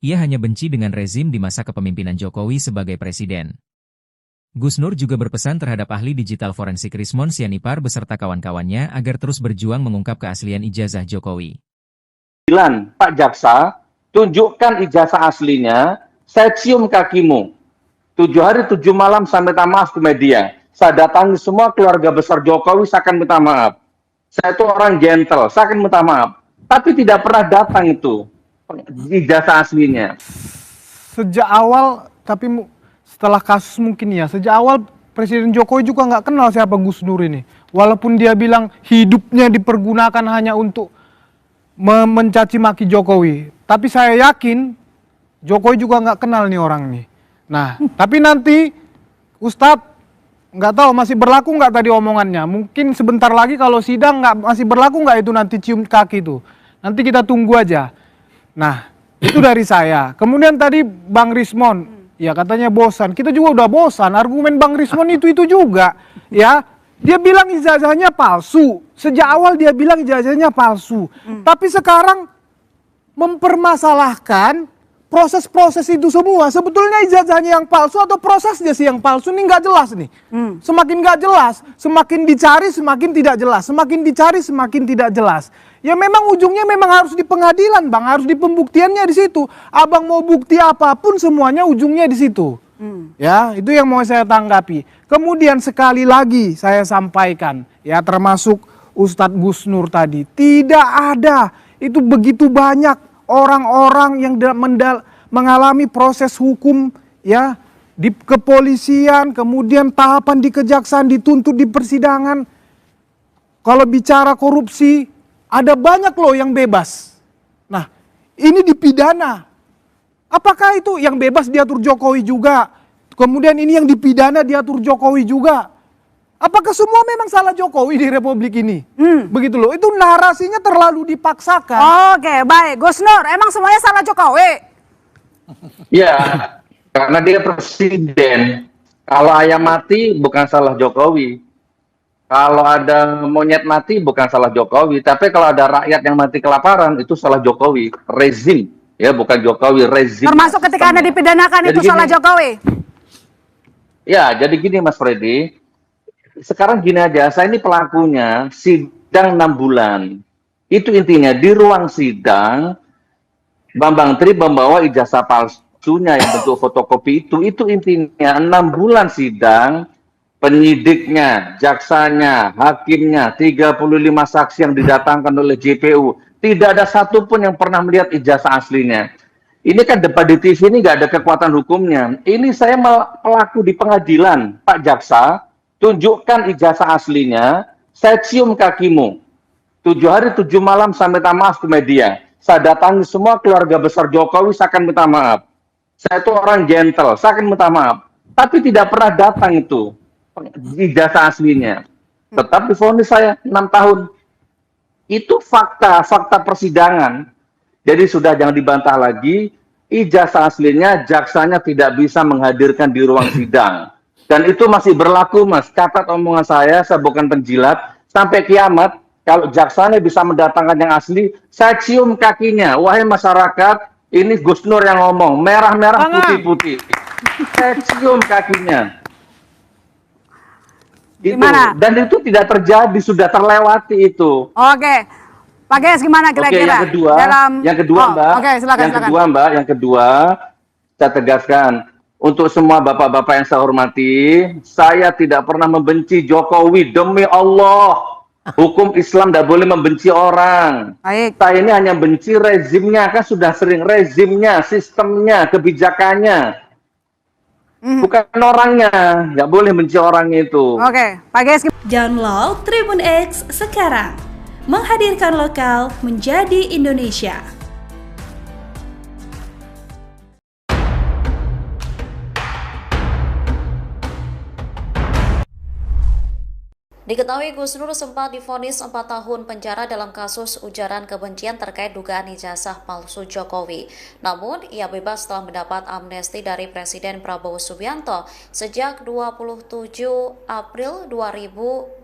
Ia hanya benci dengan rezim di masa kepemimpinan Jokowi sebagai presiden. Gus Nur juga berpesan terhadap ahli digital forensik Rismon Sianipar beserta kawan-kawannya agar terus berjuang mengungkap keaslian ijazah Jokowi. Pak Jaksa, tunjukkan ijazah aslinya, saya cium kakimu. 7 hari 7 malam saya minta maaf ke media. Saya datangi semua keluarga besar Jokowi, saya akan minta maaf. Saya itu orang gentle, saya akan minta maaf. Tapi tidak pernah datang itu ijazah aslinya. Sejak awal, tapi setelah kasus mungkin ya, sejak awal Presiden Jokowi juga nggak kenal siapa Gus Nur ini. Walaupun dia bilang hidupnya dipergunakan hanya untuk mencaci maki Jokowi. Tapi saya yakin Jokowi juga nggak kenal nih orang nih. Nah, tapi nanti Ustadz nggak tahu masih berlaku nggak tadi omongannya. Mungkin sebentar lagi kalau sidang masih berlaku nggak itu nanti cium kaki itu. Nanti kita tunggu aja. Nah, itu dari saya. Kemudian tadi Bang Rismon, ya katanya bosan. Kita juga udah bosan. Argumen Bang Rismon itu juga. Ya, dia bilang ijazahnya palsu. Sejak awal dia bilang ijazahnya palsu. Tapi sekarang mempermasalahkan proses-proses itu semua. Sebetulnya ijazahnya yang palsu atau prosesnya sih yang palsu ini nggak jelas nih. Semakin nggak jelas, semakin dicari semakin tidak jelas. Semakin dicari semakin tidak jelas. Ya memang ujungnya memang harus di pengadilan, Bang. Harus di pembuktiannya di situ. Abang mau bukti apapun semuanya ujungnya di situ. Ya, itu yang mau saya tanggapi. Kemudian sekali lagi saya sampaikan, ya termasuk Ustadz Gus Nur tadi, tidak ada itu begitu banyak orang-orang yang mengalami proses hukum ya di kepolisian, kemudian tahapan di kejaksaan, dituntut di persidangan. Kalau bicara korupsi, ada banyak loh yang bebas. Nah, ini dipidana. Apakah itu yang bebas diatur Jokowi juga? Kemudian ini yang dipidana diatur Jokowi juga. Apakah semua memang salah Jokowi di Republik ini? Begitu loh, itu narasinya terlalu dipaksakan. Oke, baik. Gus Nur, emang semuanya salah Jokowi? Ya, karena dia presiden. Kalau ayam mati bukan salah Jokowi. Kalau ada monyet mati bukan salah Jokowi. Tapi kalau ada rakyat yang mati kelaparan itu salah Jokowi. Rezim, ya bukan Jokowi, rezim. Termasuk ketika Anda dipidanakan jadi itu gini, salah Jokowi? Ya, jadi gini Mas Freddy. Sekarang gini aja, saya ini pelakunya sidang 6 bulan. Itu intinya di ruang sidang Bambang Tri membawa ijazah palsunya yang bentuk fotokopi itu intinya 6 bulan sidang, penyidiknya, jaksanya, hakimnya, 35 saksi yang didatangkan oleh JPU. Tidak ada satupun yang pernah melihat ijazah aslinya. Ini kan debat di TV ini nggak ada kekuatan hukumnya. Ini saya pelaku di pengadilan, Pak Jaksa, tunjukkan ijazah aslinya, saya cium kakimu. 7 hari 7 malam saya minta maaf ke media. Saya datangi semua keluarga besar Jokowi, saya akan minta maaf. Saya itu orang gentle, saya akan minta maaf. Tapi tidak pernah datang itu ijazah aslinya. Tetap divonis saya 6 tahun. Itu fakta persidangan. Jadi sudah jangan dibantah lagi, ijazah aslinya jaksanya tidak bisa menghadirkan di ruang sidang. Dan itu masih berlaku, Mas. Catat omongan saya bukan penjilat. Sampai kiamat, kalau jaksanya bisa mendatangkan yang asli, saya cium kakinya. Wahai masyarakat, ini Gus Nur yang ngomong. Merah-merah, putih-putih. Saya cium kakinya. Itu. Gimana? Dan itu tidak terjadi, sudah terlewati itu. Oke. Pak Ges gimana Oke, kira-kira? yang kedua, Mbak. Oke, silakan. Yang kedua, saya tegaskan untuk semua bapak-bapak yang saya hormati, saya tidak pernah membenci Jokowi, demi Allah. Hukum Islam tidak boleh membenci orang. Baik. Saya ini hanya benci rezimnya, kan sudah sering rezimnya, sistemnya, kebijakannya. Bukan orangnya, nggak boleh benci orangnya itu. Oke, Pak Ges. Download Tribun X sekarang. Menghadirkan lokal menjadi Indonesia. Diketahui Gus Nur sempat divonis 4 tahun penjara dalam kasus ujaran kebencian terkait dugaan ijazah palsu Jokowi. Namun, ia bebas setelah mendapat amnesti dari Presiden Prabowo Subianto sejak 27 April 2000.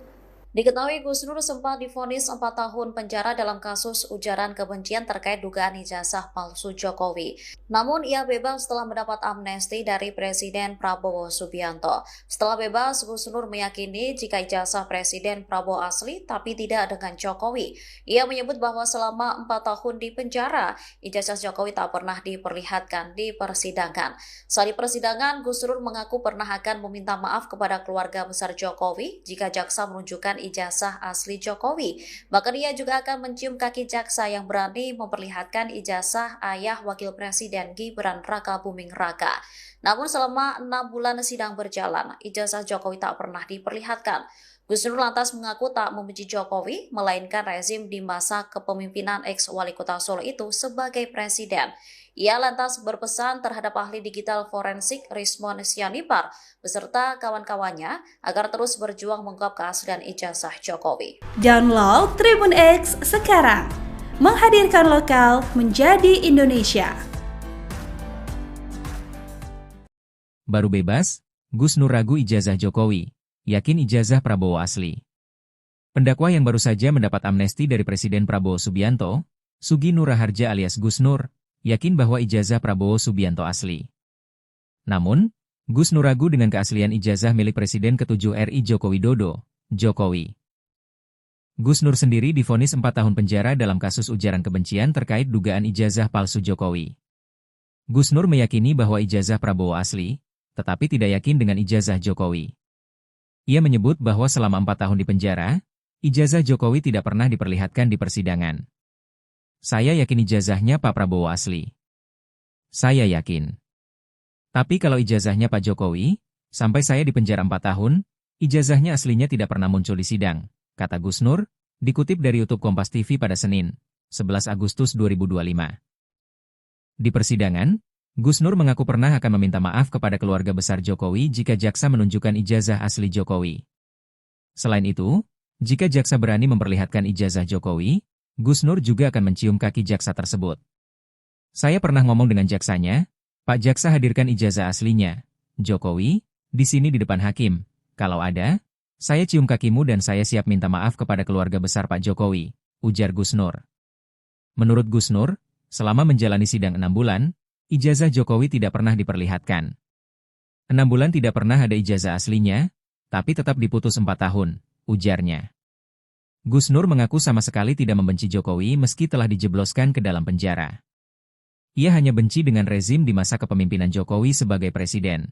Diketahui Gus Nur sempat divonis 4 tahun penjara dalam kasus ujaran kebencian terkait dugaan ijazah palsu Jokowi. Namun ia bebas setelah mendapat amnesti dari Presiden Prabowo Subianto. Setelah bebas, Gus Nur meyakini jika ijazah Presiden Prabowo asli tapi tidak dengan Jokowi. Ia menyebut bahwa selama 4 tahun di penjara, ijazah Jokowi tak pernah diperlihatkan di persidangan. Saat di persidangan, Gus Nur mengaku pernah akan meminta maaf kepada keluarga besar Jokowi jika jaksa menunjukkan ijazah asli Jokowi. Bahkan ia juga akan mencium kaki jaksa yang berani memperlihatkan ijazah ayah Wakil Presiden Gibran Raka Buming Raka. Namun selama 6 bulan sidang berjalan, ijazah Jokowi tak pernah diperlihatkan. Gus Nur lantas mengaku tak membenci Jokowi, melainkan rezim di masa kepemimpinan ex-wali kota Solo itu sebagai presiden. Ia lantas berpesan terhadap ahli digital forensik Rismon Sianipar beserta kawan-kawannya agar terus berjuang mengungkap keaslian ijazah Jokowi. Download Tribun X sekarang. Menghadirkan lokal menjadi Indonesia. Baru bebas, Gus Nur ragu ijazah Jokowi, yakin ijazah Prabowo asli. Pendakwa yang baru saja mendapat amnesti dari Presiden Prabowo Subianto, Sugi Nur Raharja alias Gus Nur, yakin bahwa ijazah Prabowo Subianto asli. Namun, Gus Nur ragu dengan keaslian ijazah milik Presiden ke-7 RI Joko Widodo, Jokowi. Gus Nur sendiri divonis 4 tahun penjara dalam kasus ujaran kebencian terkait dugaan ijazah palsu Jokowi. Gus Nur meyakini bahwa ijazah Prabowo asli, tetapi tidak yakin dengan ijazah Jokowi. Ia menyebut bahwa selama 4 tahun di penjara, ijazah Jokowi tidak pernah diperlihatkan di persidangan. Saya yakin ijazahnya Pak Prabowo asli. Saya yakin. Tapi kalau ijazahnya Pak Jokowi, sampai saya di penjara 4 tahun, ijazahnya aslinya tidak pernah muncul di sidang, kata Gus Nur, dikutip dari YouTube Kompas TV pada Senin, 11 Agustus 2025. Di persidangan, Gus Nur mengaku pernah akan meminta maaf kepada keluarga besar Jokowi jika jaksa menunjukkan ijazah asli Jokowi. Selain itu, jika jaksa berani memperlihatkan ijazah Jokowi, Gus Nur juga akan mencium kaki jaksa tersebut. Saya pernah ngomong dengan jaksanya, Pak Jaksa hadirkan ijazah aslinya, Jokowi, di sini di depan hakim. Kalau ada, saya cium kakimu dan saya siap minta maaf kepada keluarga besar Pak Jokowi, ujar Gus Nur. Menurut Gus Nur, selama menjalani sidang 6 bulan, ijazah Jokowi tidak pernah diperlihatkan. 6 bulan tidak pernah ada ijazah aslinya, tapi tetap diputus 4 tahun, ujarnya. Gus Nur mengaku sama sekali tidak membenci Jokowi meski telah dijebloskan ke dalam penjara. Ia hanya benci dengan rezim di masa kepemimpinan Jokowi sebagai presiden.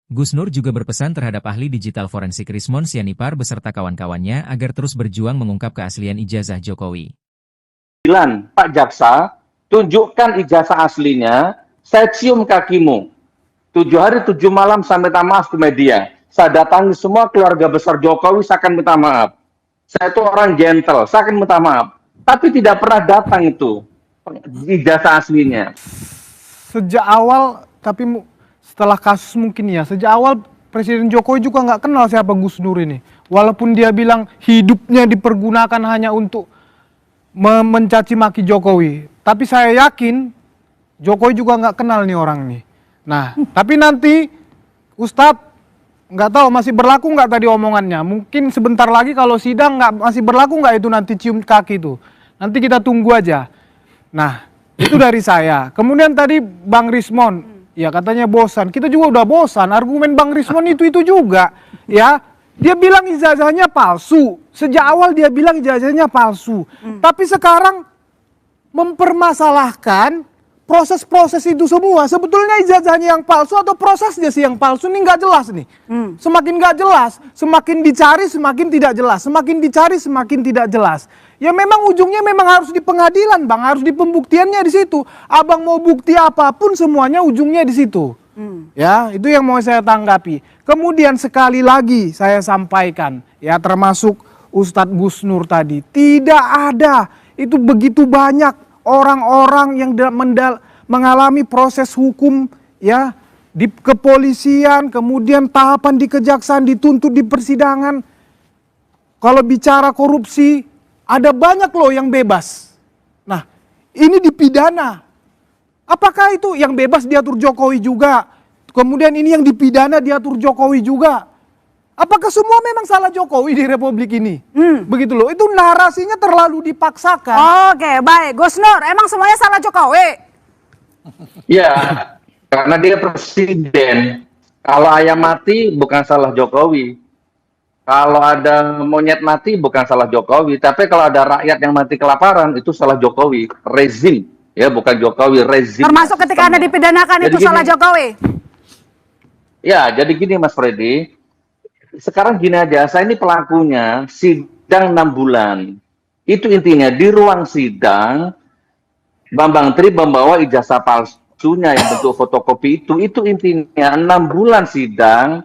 Gus Nur juga berpesan terhadap ahli digital forensik Rismon Sianipar beserta kawan-kawannya agar terus berjuang mengungkap keaslian ijazah Jokowi. Pak Jaksa, tunjukkan ijazah aslinya, saya cium kakimu. 7 hari 7 malam saya minta maaf ke media. Saya datangi semua keluarga besar Jokowi, saya akan minta maaf. Saya itu orang gentle, saya akan minta maaf. Tapi tidak pernah datang itu ijazah aslinya. Sejak awal, tapi setelah kasus mungkin ya, sejak awal Presiden Jokowi juga nggak kenal siapa Gus Nur ini. Walaupun dia bilang hidupnya dipergunakan hanya untuk mencaci maki Jokowi. Tapi saya yakin Jokowi juga nggak kenal nih orang nih. Nah, tapi nanti Ustadz nggak tahu masih berlaku nggak tadi omongannya. Mungkin sebentar lagi kalau sidang masih berlaku nggak itu nanti cium kaki itu. Nanti kita tunggu aja. Nah, itu dari saya. Kemudian tadi Bang Rismon, Ya katanya bosan. Kita juga udah bosan. Argumen Bang Rismon itu juga. Ya, dia bilang ijazahnya palsu. Sejak awal dia bilang ijazahnya palsu. Tapi sekarang mempermasalahkan proses-proses itu semua. Sebetulnya ijazahnya yang palsu atau prosesnya sih yang palsu, ini nggak jelas nih. Semakin nggak jelas, semakin dicari semakin tidak jelas. Semakin dicari semakin tidak jelas. Ya memang ujungnya memang harus di pengadilan, Bang. Harus di pembuktiannya di situ. Abang mau bukti apapun semuanya ujungnya di situ. Ya, itu yang mau saya tanggapi. Kemudian sekali lagi saya sampaikan, ya termasuk Ustadz Gus Nur tadi, tidak ada itu begitu banyak orang-orang yang mengalami proses hukum, ya, di kepolisian, kemudian tahapan di kejaksaan, dituntut di persidangan. Kalau bicara korupsi, ada banyak loh yang bebas. Nah, ini dipidana. Apakah itu yang bebas diatur Jokowi juga? Kemudian ini yang dipidana diatur Jokowi juga. Apakah semua memang salah Jokowi di Republik ini? Begitu loh, itu narasinya terlalu dipaksakan. Oke, baik. Gus Nur, emang semuanya salah Jokowi? Ya, karena dia presiden. Kalau ayam mati bukan salah Jokowi. Kalau ada monyet mati bukan salah Jokowi. Tapi kalau ada rakyat yang mati kelaparan itu salah Jokowi. Rezim, ya bukan Jokowi, rezim. Termasuk ketika Anda dipidanakan itu salah Jokowi? Ya, jadi gini Mas Freddy. Sekarang gini aja, saya ini pelakunya sidang 6 bulan. Itu intinya di ruang sidang Bambang Tri membawa ijazah palsunya yang bentuk fotokopi itu intinya 6 bulan sidang,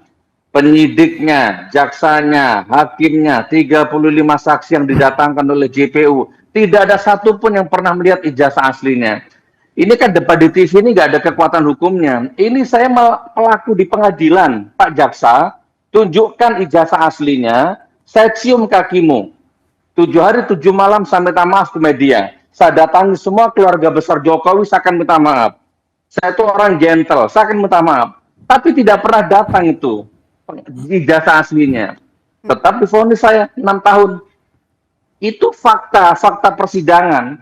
penyidiknya, jaksanya, hakimnya, 35 saksi yang didatangkan oleh JPU. Tidak ada satupun yang pernah melihat ijazah aslinya. Ini kan debat di TV ini nggak ada kekuatan hukumnya. Ini saya pelaku di pengadilan, Pak Jaksa. Tunjukkan ijazah aslinya, saya cium kakimu. 7 hari 7 malam saya minta maaf ke media. Saya datangi semua keluarga besar Jokowi, saya akan minta maaf. Saya itu orang gentle, saya akan minta maaf. Tapi tidak pernah datang itu ijazah aslinya. Tetap divonis saya 6 tahun. Itu fakta persidangan.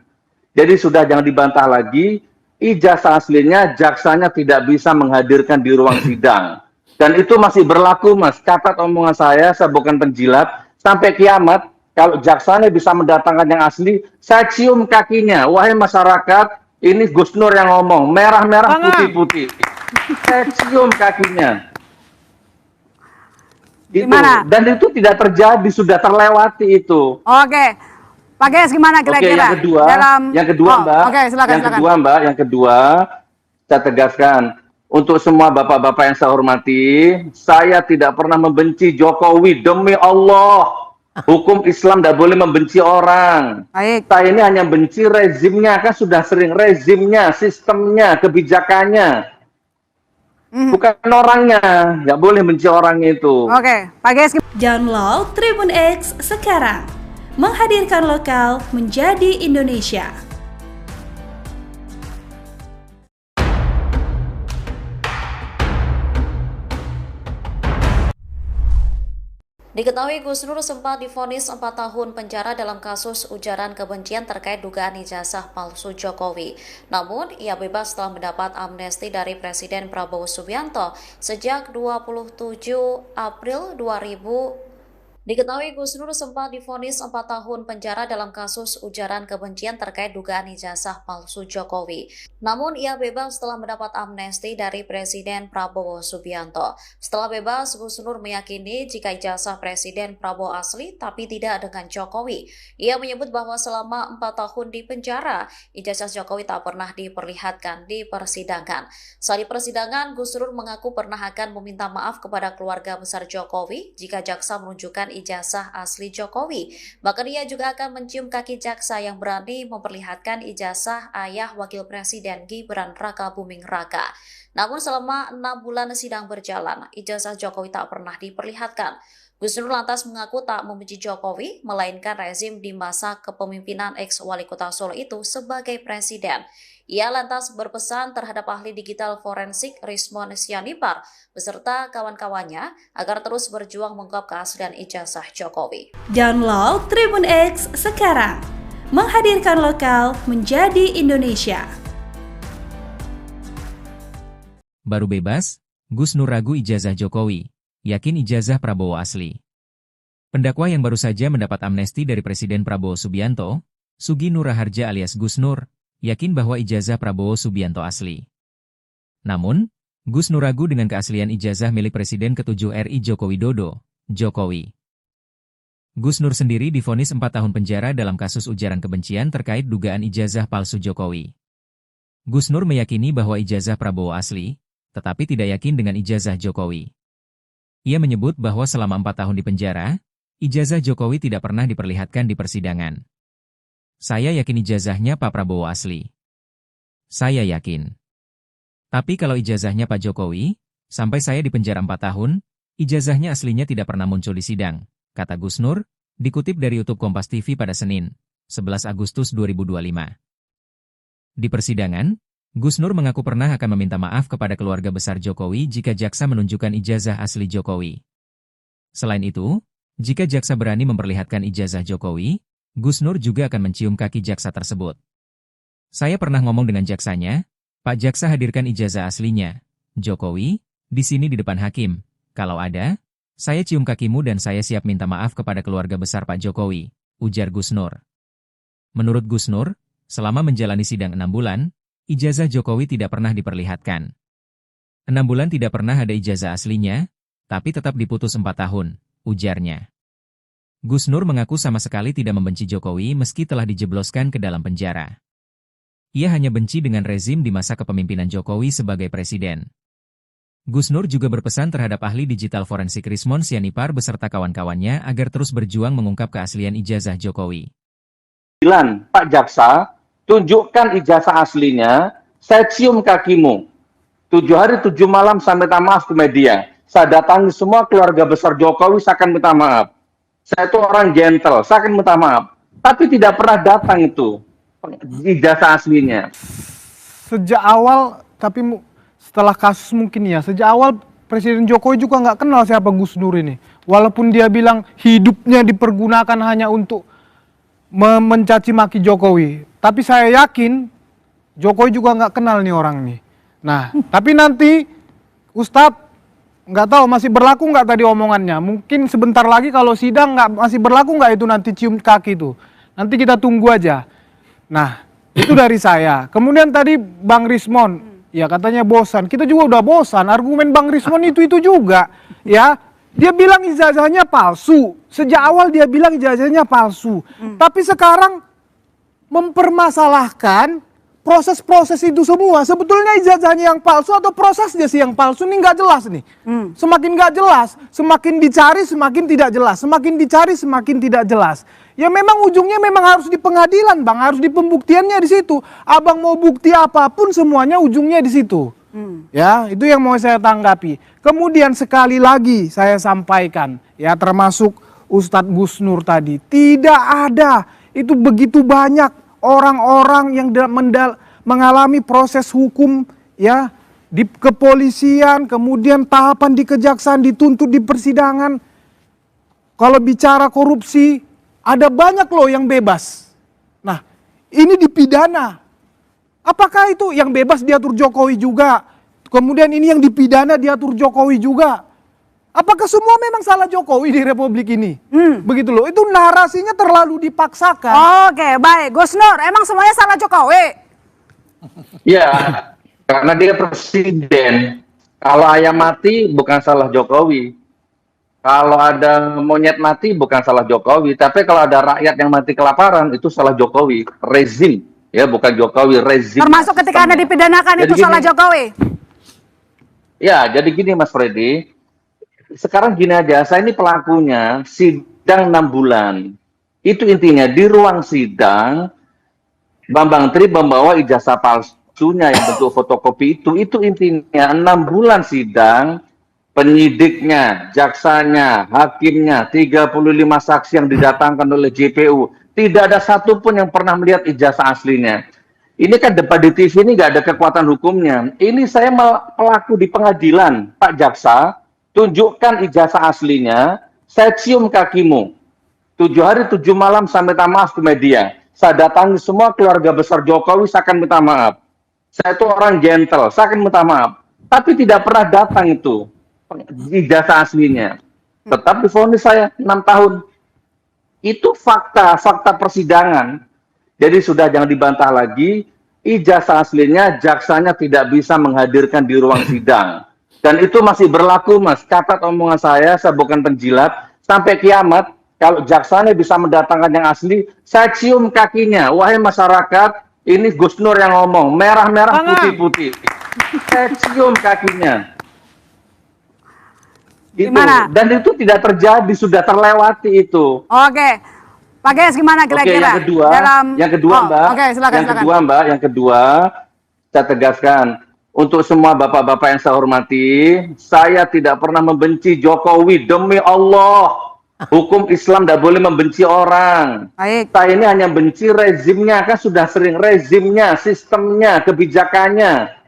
Jadi sudah jangan dibantah lagi, ijazah aslinya jaksanya tidak bisa menghadirkan di ruang sidang. Dan itu masih berlaku, Mas. Catat omongan saya bukan penjilat. Sampai kiamat, kalau jaksanya bisa mendatangkan yang asli, saya cium kakinya. Wahai masyarakat, ini Gus Nur yang ngomong. Merah-merah, putih-putih. Saya cium kakinya. Itu. Dan itu tidak terjadi, sudah terlewati itu. Oke. Pak Gayus gimana kira-kira? Yang kedua, Mbak. Oke, silakan. Yang kedua, saya tegaskan. Untuk semua bapak-bapak yang saya hormati, saya tidak pernah membenci Jokowi. Demi Allah, hukum Islam tidak boleh membenci orang. Baik. Saya ini hanya benci rezimnya, kan sudah sering rezimnya, sistemnya, kebijakannya. Bukan orangnya, nggak boleh benci orangnya itu. Oke, Pak Gayus. Download Tribun X sekarang. Menghadirkan lokal menjadi Indonesia. Diketahui Gus Nur sempat divonis 4 tahun penjara dalam kasus ujaran kebencian terkait dugaan ijazah palsu Jokowi. Namun, ia bebas setelah mendapat amnesti dari Presiden Prabowo Subianto sejak 27 April 2000. Diketahui Gus Nur sempat divonis 4 tahun penjara dalam kasus ujaran kebencian terkait dugaan ijazah palsu Jokowi. Namun ia bebas setelah mendapat amnesti dari Presiden Prabowo Subianto. Setelah bebas, Gus Nur meyakini jika ijazah Presiden Prabowo asli tapi tidak dengan Jokowi. Ia menyebut bahwa selama 4 tahun di penjara, ijazah Jokowi tak pernah diperlihatkan di persidangan. Saat di persidangan, Gus Nur mengaku pernah akan meminta maaf kepada keluarga besar Jokowi jika jaksa menunjukkan ijazah asli Jokowi. Bahkan ia juga akan mencium kaki jaksa yang berani memperlihatkan ijazah ayah Wakil Presiden Gibran Raka Buming Raka. Namun selama 6 bulan sidang berjalan, ijazah Jokowi tak pernah diperlihatkan. Gus Nur lantas mengaku tak membenci Jokowi, melainkan rezim di masa kepemimpinan ex-wali kota Solo itu sebagai presiden. Ia lantas berpesan terhadap ahli digital forensik Rismon Sianipar beserta kawan-kawannya agar terus berjuang mengungkap keaslian ijazah Jokowi. Download Tribun X sekarang. Menghadirkan lokal menjadi Indonesia. Baru bebas, Gus Nur ragu ijazah Jokowi, yakin ijazah Prabowo asli. Pendakwa yang baru saja mendapat amnesti dari Presiden Prabowo Subianto, Sugi Nur Raharja alias Gus Nur, yakin bahwa ijazah Prabowo Subianto asli. Namun, Gus Nur ragu dengan keaslian ijazah milik Presiden ke-7 RI Joko Widodo, Jokowi. Gus Nur sendiri divonis 4 tahun penjara dalam kasus ujaran kebencian terkait dugaan ijazah palsu Jokowi. Gus Nur meyakini bahwa ijazah Prabowo asli, tetapi tidak yakin dengan ijazah Jokowi. Ia menyebut bahwa selama 4 tahun di penjara, ijazah Jokowi tidak pernah diperlihatkan di persidangan. Saya yakin ijazahnya Pak Prabowo asli. Saya yakin. Tapi kalau ijazahnya Pak Jokowi, sampai saya di penjara 4 tahun, ijazahnya aslinya tidak pernah muncul di sidang, kata Gus Nur, dikutip dari YouTube Kompas TV pada Senin, 11 Agustus 2025. Di persidangan, Gus Nur mengaku pernah akan meminta maaf kepada keluarga besar Jokowi jika jaksa menunjukkan ijazah asli Jokowi. Selain itu, jika jaksa berani memperlihatkan ijazah Jokowi, Gus Nur juga akan mencium kaki jaksa tersebut. Saya pernah ngomong dengan jaksanya, Pak Jaksa hadirkan ijazah aslinya, Jokowi, di sini di depan hakim. Kalau ada, saya cium kakimu dan saya siap minta maaf kepada keluarga besar Pak Jokowi, ujar Gus Nur. Menurut Gus Nur, selama menjalani sidang 6 bulan, ijazah Jokowi tidak pernah diperlihatkan. 6 bulan tidak pernah ada ijazah aslinya, tapi tetap diputus 4 tahun, ujarnya. Gus Nur mengaku sama sekali tidak membenci Jokowi meski telah dijebloskan ke dalam penjara. Ia hanya benci dengan rezim di masa kepemimpinan Jokowi sebagai presiden. Gus Nur juga berpesan terhadap ahli digital forensik Rismon Sianipar beserta kawan-kawannya agar terus berjuang mengungkap keaslian ijazah Jokowi. Pak Jaksa, tunjukkan ijazah aslinya, saya cium kakimu. 7 hari 7 malam saya minta maaf ke media. Saya datangi semua keluarga besar Jokowi, saya akan minta maaf. Saya itu orang gentle, saya akan minta maaf. Tapi tidak pernah datang itu ijazah aslinya. Sejak awal, tapi setelah kasus mungkin ya, sejak awal Presiden Jokowi juga nggak kenal siapa Gus Nur ini. Walaupun dia bilang hidupnya dipergunakan hanya untuk mencaci maki Jokowi. Tapi saya yakin Jokowi juga nggak kenal nih orang nih. Nah, tapi nanti Ustadz nggak tahu masih berlaku nggak tadi omongannya. Mungkin sebentar lagi kalau sidang masih berlaku nggak itu nanti cium kaki itu. Nanti kita tunggu aja. Nah, itu dari saya. Kemudian tadi Bang Rismon, ya katanya bosan. Kita juga udah bosan. Argumen Bang Rismon itu juga. Ya, dia bilang ijazahnya palsu. Sejak awal dia bilang ijazahnya palsu. Tapi sekarang mempermasalahkan proses-proses itu semua. Sebetulnya ijazahnya yang palsu atau prosesnya sih yang palsu ini nggak jelas nih. Semakin nggak jelas, semakin dicari semakin tidak jelas. Semakin dicari semakin tidak jelas. Ya memang ujungnya memang harus di pengadilan Bang, harus di pembuktiannya di situ. Abang mau bukti apapun semuanya ujungnya di situ. Ya, itu yang mau saya tanggapi. Kemudian sekali lagi saya sampaikan, ya termasuk Ustadz Gus Nur tadi, tidak ada itu begitu banyak orang-orang yang mengalami proses hukum ya di kepolisian, kemudian tahapan di kejaksaan, dituntut di persidangan. Kalau bicara korupsi, ada banyak loh yang bebas. Nah, ini dipidana. Apakah itu yang bebas diatur Jokowi juga? Kemudian ini yang dipidana diatur Jokowi juga. Apakah semua memang salah Jokowi di Republik ini? Begitu loh, itu narasinya terlalu dipaksakan. Oke, baik. Gus Nur, emang semuanya salah Jokowi? Ya, karena dia presiden. Kalau ayam mati bukan salah Jokowi. Kalau ada monyet mati bukan salah Jokowi. Tapi kalau ada rakyat yang mati kelaparan itu salah Jokowi. Rezim, ya bukan Jokowi, rezim. Termasuk ketika Anda dipidanakan jadi itu gini, salah Jokowi? Ya, jadi gini Mas Freddy. Sekarang gini aja, saya ini pelakunya sidang 6 bulan. Itu intinya di ruang sidang Bambang Tri membawa ijazah palsunya yang bentuk fotokopi itu intinya 6 bulan sidang, penyidiknya, jaksanya, hakimnya, 35 saksi yang didatangkan oleh JPU. Tidak ada satupun yang pernah melihat ijazah aslinya. Ini kan debat di TV ini nggak ada kekuatan hukumnya. Ini saya pelaku di pengadilan, Pak Jaksa. Tunjukkan ijazah aslinya, saya cium kakimu. 7 hari 7 malam saya minta maaf ke media. Saya datangi semua keluarga besar Jokowi, saya akan minta maaf. Saya itu orang gentle, saya akan minta maaf. tapi tidak pernah datang itu ijazah aslinya. Tetap divonis saya 6 tahun. Itu fakta persidangan. Jadi sudah jangan dibantah lagi, ijazah aslinya jaksanya tidak bisa menghadirkan di ruang sidang. Dan itu masih berlaku, Mas. Catat omongan saya bukan penjilat. Sampai kiamat, kalau jaksanya bisa mendatangkan yang asli, saya cium kakinya. Wahai masyarakat, ini Gus Nur yang ngomong, merah-merah, putih-putih. Saya cium kakinya. Itu. Gimana? Dan itu tidak terjadi, sudah terlewati itu. Oke. Pak Ges gimana Oke, kira-kira? yang kedua, Mbak. Oke, silakan. Yang kedua, saya tegaskan untuk semua bapak-bapak yang saya hormati, saya tidak pernah membenci Jokowi, demi Allah. Hukum Islam tidak boleh membenci orang. Baik. Saya ini hanya benci rezimnya, kan sudah sering rezimnya, sistemnya, kebijakannya.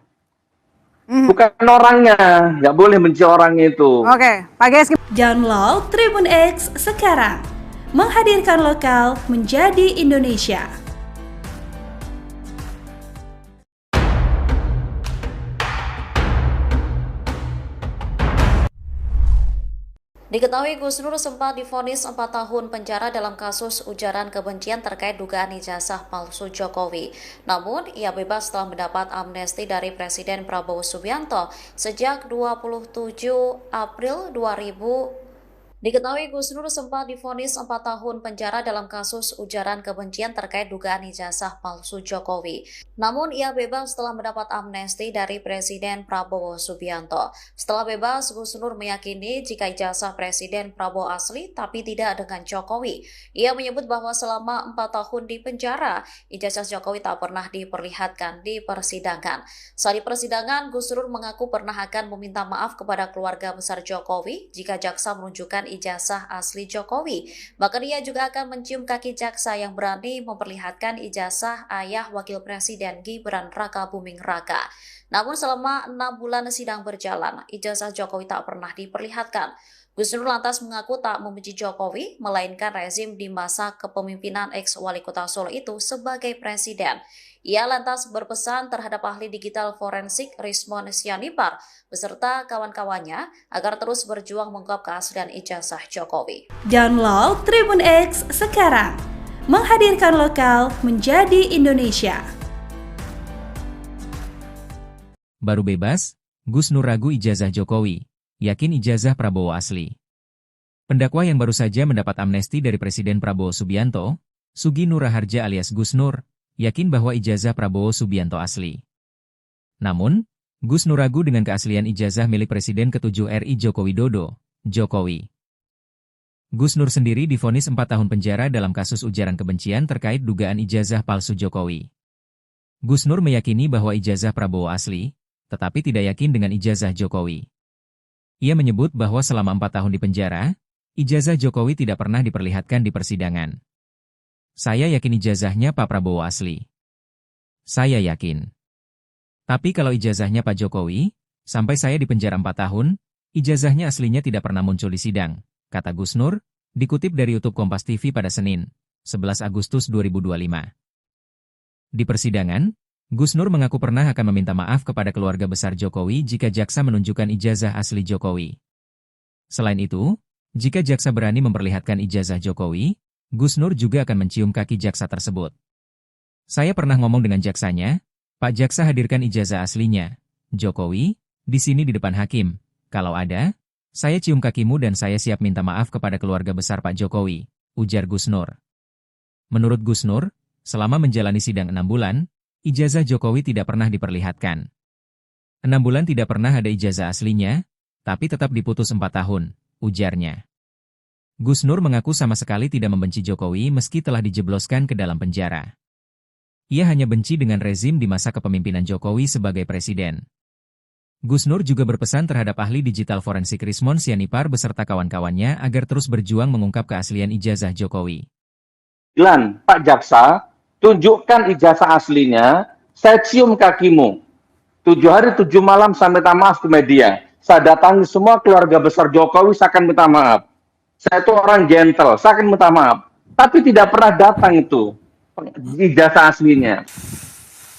Bukan orangnya, nggak boleh benci orang itu. Oke, Pak Ges. Download Tribun X sekarang. Menghadirkan lokal menjadi Indonesia. Diketahui Gus Nur sempat divonis 4 tahun penjara dalam kasus ujaran kebencian terkait dugaan ijazah palsu Jokowi. Namun, ia bebas setelah mendapat amnesti dari Presiden Prabowo Subianto sejak 27 April 2000. Diketahui Gus Nur sempat divonis 4 tahun penjara dalam kasus ujaran kebencian terkait dugaan ijazah palsu Jokowi. Namun ia bebas setelah mendapat amnesti dari Presiden Prabowo Subianto. Setelah bebas, Gus Nur meyakini jika ijazah Presiden Prabowo asli tapi tidak dengan Jokowi. Ia menyebut bahwa selama 4 tahun di penjara, ijazah Jokowi tak pernah diperlihatkan di persidangan. Saat di persidangan, Gus Nur mengaku pernah akan meminta maaf kepada keluarga besar Jokowi jika jaksa menunjukkan ijazah asli Jokowi. Bahkan ia juga akan mencium kaki jaksa yang berani memperlihatkan ijazah ayah Wakil Presiden Gibran Raka Buming Raka. Namun selama 6 bulan sidang berjalan, ijazah Jokowi tak pernah diperlihatkan. Gus Nur lantas mengaku tak membenci Jokowi, melainkan rezim di masa kepemimpinan ex-wali kota Solo itu sebagai presiden. Ia lantas berpesan terhadap ahli digital forensik Rismon Sianipar beserta kawan-kawannya agar terus berjuang mengungkap keaslian ijazah Jokowi. Download Tribun X sekarang. Menghadirkan lokal menjadi Indonesia. Baru bebas, Gus Nur ragu ijazah Jokowi, yakin ijazah Prabowo asli. Pendakwa yang baru saja mendapat amnesti dari Presiden Prabowo Subianto, Sugi Nur Raharja alias Gus Nur, yakin bahwa ijazah Prabowo Subianto asli. Namun, Gus Nur ragu dengan keaslian ijazah milik Presiden ke-7 RI Joko Widodo, Jokowi. Gus Nur sendiri divonis 4 tahun penjara dalam kasus ujaran kebencian terkait dugaan ijazah palsu Jokowi. Gus Nur meyakini bahwa ijazah Prabowo asli, tetapi tidak yakin dengan ijazah Jokowi. Ia menyebut bahwa selama 4 tahun di penjara, ijazah Jokowi tidak pernah diperlihatkan di persidangan. Saya yakin ijazahnya Pak Prabowo asli. Saya yakin. Tapi kalau ijazahnya Pak Jokowi, sampai saya di penjara 4 tahun, ijazahnya aslinya tidak pernah muncul di sidang, kata Gus Nur, dikutip dari YouTube Kompas TV pada Senin, 11 Agustus 2025. Di persidangan, Gus Nur mengaku pernah akan meminta maaf kepada keluarga besar Jokowi jika jaksa menunjukkan ijazah asli Jokowi. Selain itu, jika jaksa berani memperlihatkan ijazah Jokowi, Gus Nur juga akan mencium kaki jaksa tersebut. Saya pernah ngomong dengan jaksanya, Pak Jaksa hadirkan ijazah aslinya, Jokowi, di sini di depan hakim. Kalau ada, saya cium kakimu dan saya siap minta maaf kepada keluarga besar Pak Jokowi, ujar Gus Nur. Menurut Gus Nur, selama menjalani sidang 6 bulan, ijazah Jokowi tidak pernah diperlihatkan. 6 bulan tidak pernah ada ijazah aslinya, tapi tetap diputus 4 tahun, ujarnya. Gus Nur mengaku sama sekali tidak membenci Jokowi meski telah dijebloskan ke dalam penjara. Ia hanya benci dengan rezim di masa kepemimpinan Jokowi sebagai presiden. Gus Nur juga berpesan terhadap ahli digital forensik Rismon Sianipar beserta kawan-kawannya agar terus berjuang mengungkap keaslian ijazah Jokowi. Pak Jaksa, tunjukkan ijazah aslinya, saya cium kakimu. 7 hari 7 malam saya minta maaf ke media. Saya datangi semua keluarga besar Jokowi, saya akan minta maaf. Saya itu orang gentle, saya akan minta maaf. Tapi tidak pernah datang itu ijazah aslinya.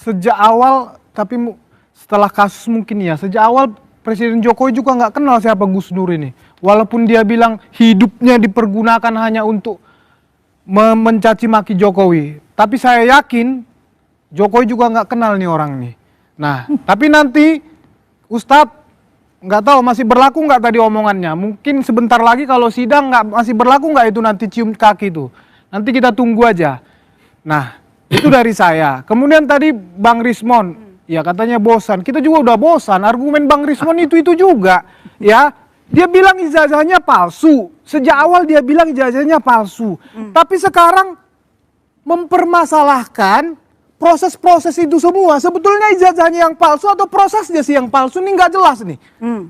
Sejak awal, tapi setelah kasus mungkin ya, sejak awal Presiden Jokowi juga nggak kenal siapa Gus Nur ini. Walaupun dia bilang hidupnya dipergunakan hanya untuk mencaci maki Jokowi. Tapi saya yakin Jokowi juga nggak kenal nih orang nih. Nah, tapi nanti Ustadz nggak tahu masih berlaku nggak tadi omongannya. Mungkin sebentar lagi kalau sidang masih berlaku nggak itu nanti cium kaki itu. Nanti kita tunggu aja. Nah, itu dari saya. Kemudian tadi Bang Rismon. Ya katanya bosan, kita juga udah bosan, argumen Bang Rismon itu juga, ya. Dia bilang ijazahnya palsu, sejak awal dia bilang ijazahnya palsu. Tapi sekarang mempermasalahkan proses-proses itu semua, sebetulnya ijazahnya yang palsu atau prosesnya sih yang palsu, ini nggak jelas nih.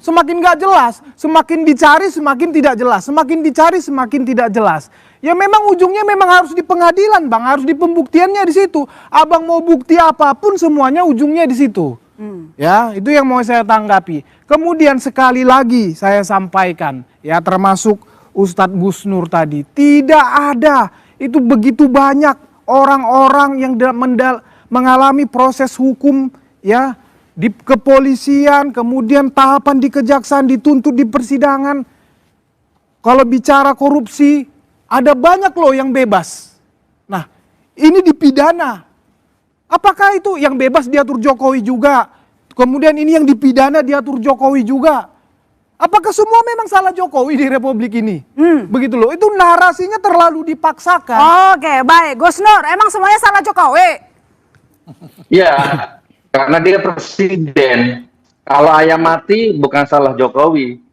Semakin nggak jelas, semakin dicari semakin tidak jelas, semakin dicari semakin tidak jelas. Ya memang ujungnya memang harus di pengadilan Bang, harus di pembuktiannya di situ. Abang mau bukti apapun semuanya ujungnya di situ. Ya, itu yang mau saya tanggapi. Kemudian sekali lagi saya sampaikan, ya termasuk Ustadz Gus Nur tadi, tidak ada itu begitu banyak orang-orang yang mengalami proses hukum ya di kepolisian, kemudian tahapan di kejaksaan, dituntut di persidangan. Kalau bicara korupsi, ada banyak loh yang bebas. Nah, ini dipidana. Apakah itu yang bebas diatur Jokowi juga? Kemudian ini yang dipidana diatur Jokowi juga. Apakah semua memang salah Jokowi di Republik ini? Begitu loh, itu narasinya terlalu dipaksakan. Oke, baik. Gus Nur, emang semuanya salah Jokowi? Ya, karena dia presiden. Kalau ayam mati bukan salah Jokowi.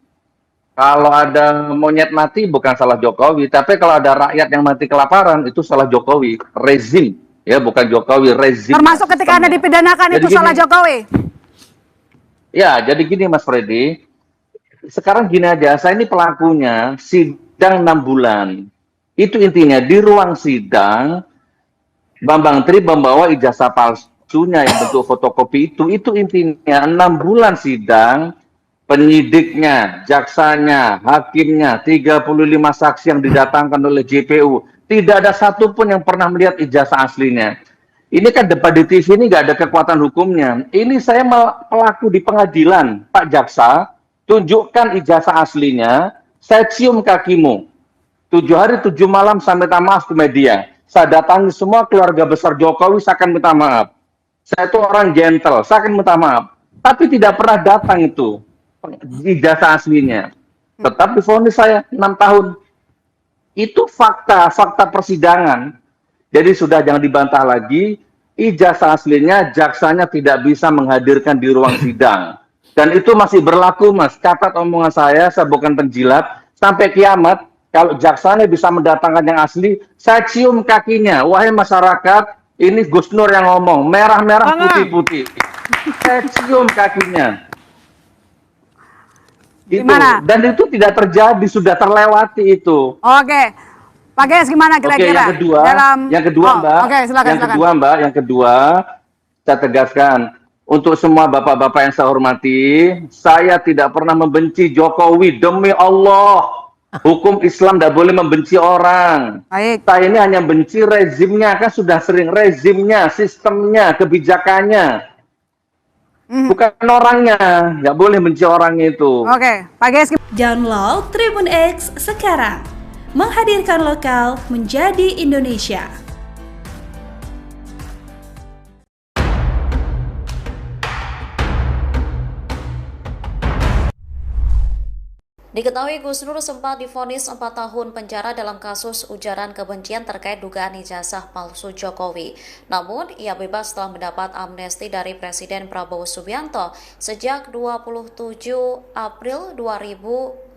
Kalau ada monyet mati bukan salah Jokowi, tapi kalau ada rakyat yang mati kelaparan itu salah Jokowi, rezim, ya bukan Jokowi, rezim. Termasuk ketika Anda dipidanakan itu salah Jokowi? Ya, jadi gini Mas Freddy, sekarang gini aja, saya ini pelakunya sidang 6 bulan. Itu intinya di ruang sidang, Bambang Tri membawa ijazah palsunya yang bentuk fotokopi itu intinya 6 bulan sidang. Penyidiknya, jaksanya, hakimnya, 35 saksi yang didatangkan oleh JPU. Tidak ada satupun yang pernah melihat ijazah aslinya. Ini kan debat di TV ini nggak ada kekuatan hukumnya. Ini saya pelaku di pengadilan, Pak Jaksa, tunjukkan ijazah aslinya, saya cium kakimu. 7 hari 7 malam saya minta maaf ke media. Saya datangi semua keluarga besar Jokowi, saya akan minta maaf. Saya itu orang gentle, saya akan minta maaf. Tapi tidak pernah datang itu ijazah aslinya. Tetap divonis saya 6 tahun. Itu fakta persidangan. Jadi sudah jangan dibantah lagi. Ijazah aslinya jaksanya tidak bisa menghadirkan di ruang sidang. Dan itu masih berlaku Mas. Catat omongan saya bukan penjilat. Sampai kiamat, kalau jaksanya bisa mendatangkan yang asli, saya cium kakinya. Wahai masyarakat, ini Gus Nur yang ngomong. Merah-merah, putih-putih. Saya cium kakinya. Itu. Dan itu tidak terjadi, sudah terlewati itu. Oke, Pak Ges gimana kira-kira? Oke, yang kedua Mbak. Oke, silakan. Yang kedua, saya tegaskan untuk semua bapak-bapak yang saya hormati, saya tidak pernah membenci Jokowi, demi Allah. Hukum Islam tidak boleh membenci orang. Baik. Saya ini hanya benci rezimnya, kan sudah sering rezimnya, sistemnya, kebijakannya. Bukan orangnya, nggak boleh benci orang itu. Oke, Pak Ges. Download Tribun X sekarang. Menghadirkan lokal menjadi Indonesia. Diketahui Gus Nur sempat divonis 4 tahun penjara dalam kasus ujaran kebencian terkait dugaan ijazah palsu Jokowi. Namun, ia bebas setelah mendapat amnesti dari Presiden Prabowo Subianto sejak 27 April 2000.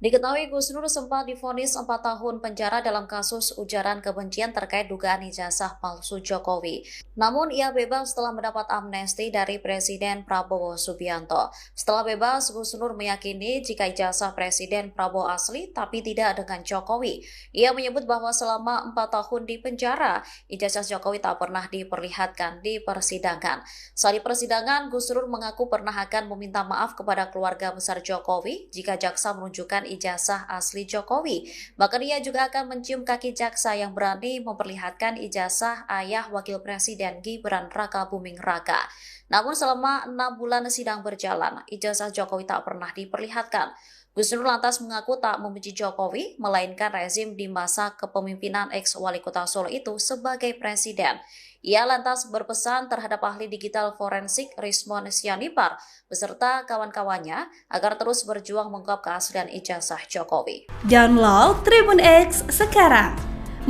Diketahui Gus Nur sempat divonis 4 tahun penjara dalam kasus ujaran kebencian terkait dugaan ijazah palsu Jokowi. Namun ia bebas setelah mendapat amnesti dari Presiden Prabowo Subianto. Setelah bebas, Gus Nur meyakini jika ijazah Presiden Prabowo asli tapi tidak dengan Jokowi. Ia menyebut bahwa selama 4 tahun di penjara, ijazah Jokowi tak pernah diperlihatkan di persidangan. Saat di persidangan, Gus Nur mengaku pernah akan meminta maaf kepada keluarga besar Jokowi jika jaksa menunjukkan ijazah asli Jokowi. Bahkan ia juga akan mencium kaki jaksa yang berani memperlihatkan ijazah ayah Wakil Presiden Gibran Raka Buming Raka. Namun selama 6 bulan sidang berjalan, ijazah Jokowi tak pernah diperlihatkan. Gus Nur lantas mengaku tak membenci Jokowi, melainkan rezim di masa kepemimpinan ex-wali kota Solo itu sebagai presiden. Ia lantas berpesan terhadap ahli digital forensik Rismon Sianipar beserta kawan-kawannya agar terus berjuang mengungkap keaslian ijazah Jokowi. Download Tribun X sekarang,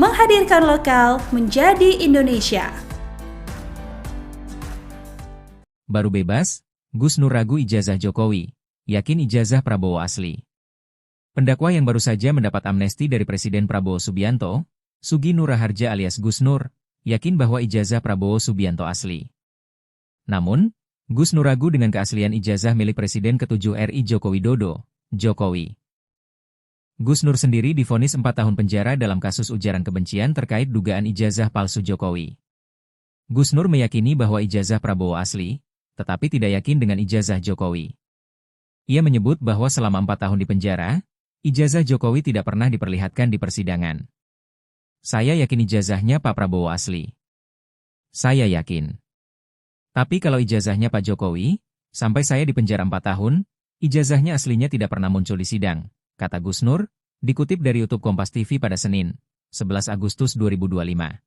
menghadirkan lokal menjadi Indonesia. Baru bebas, Gus Nur ragu ijazah Jokowi, yakin ijazah Prabowo asli. Pendakwa yang baru saja mendapat amnesti dari Presiden Prabowo Subianto, Sugi Nur Raharja alias Gus Nur, yakin bahwa ijazah Prabowo Subianto asli. Namun, Gus Nur ragu dengan keaslian ijazah milik Presiden ke-7 RI Joko Widodo, Jokowi. Gus Nur sendiri divonis 4 tahun penjara dalam kasus ujaran kebencian terkait dugaan ijazah palsu Jokowi. Gus Nur meyakini bahwa ijazah Prabowo asli, tetapi tidak yakin dengan ijazah Jokowi. Ia menyebut bahwa selama 4 tahun di penjara, ijazah Jokowi tidak pernah diperlihatkan di persidangan. Saya yakin ijazahnya Pak Prabowo asli. Saya yakin. Tapi kalau ijazahnya Pak Jokowi, sampai saya di penjara 4 tahun, ijazahnya aslinya tidak pernah muncul di sidang, kata Gus Nur, dikutip dari YouTube Kompas TV pada Senin, 11 Agustus 2025.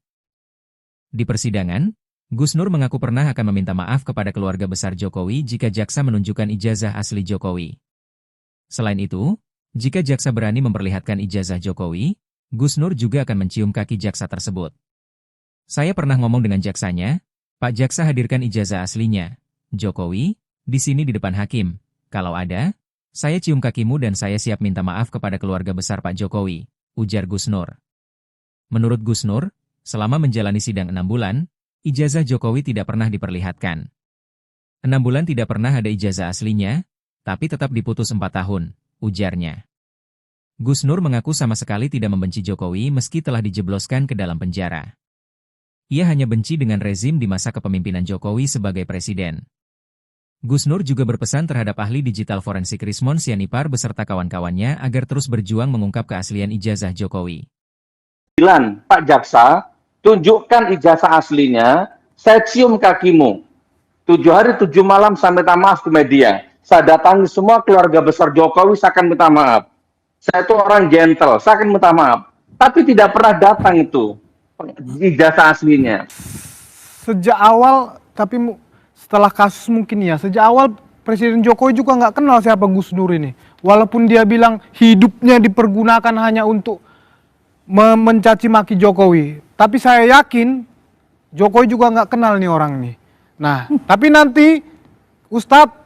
Di persidangan, Gus Nur mengaku pernah akan meminta maaf kepada keluarga besar Jokowi jika jaksa menunjukkan ijazah asli Jokowi. Selain itu, jika jaksa berani memperlihatkan ijazah Jokowi, Gus Nur juga akan mencium kaki jaksa tersebut. Saya pernah ngomong dengan jaksanya, Pak Jaksa hadirkan ijazah aslinya, Jokowi, di sini di depan hakim. Kalau ada, saya cium kakimu dan saya siap minta maaf kepada keluarga besar Pak Jokowi, ujar Gus Nur. Menurut Gus Nur, selama menjalani sidang 6 bulan, ijazah Jokowi tidak pernah diperlihatkan. 6 bulan tidak pernah ada ijazah aslinya, tapi tetap diputus 4 tahun, ujarnya. Gus Nur mengaku sama sekali tidak membenci Jokowi meski telah dijebloskan ke dalam penjara. Ia hanya benci dengan rezim di masa kepemimpinan Jokowi sebagai presiden. Gus Nur juga berpesan terhadap ahli digital forensik Rismon Sianipar beserta kawan-kawannya agar terus berjuang mengungkap keaslian ijazah Jokowi. Pak Jaksa, tunjukkan ijazah aslinya, saya cium kakimu. 7 hari 7 malam saya minta maaf ke media. Saya datangi semua keluarga besar Jokowi, saya akan minta maaf. Saya itu orang gentle, saya akan minta maaf. Tapi tidak pernah datang itu, ijazah aslinya. Sejak awal, tapi setelah kasus mungkin ya, sejak awal Presiden Jokowi juga nggak kenal siapa Gus Nur ini. Walaupun dia bilang hidupnya dipergunakan hanya untuk mencaci maki Jokowi. Tapi saya yakin Jokowi juga nggak kenal nih orang nih. Nah, tapi nanti Ustadz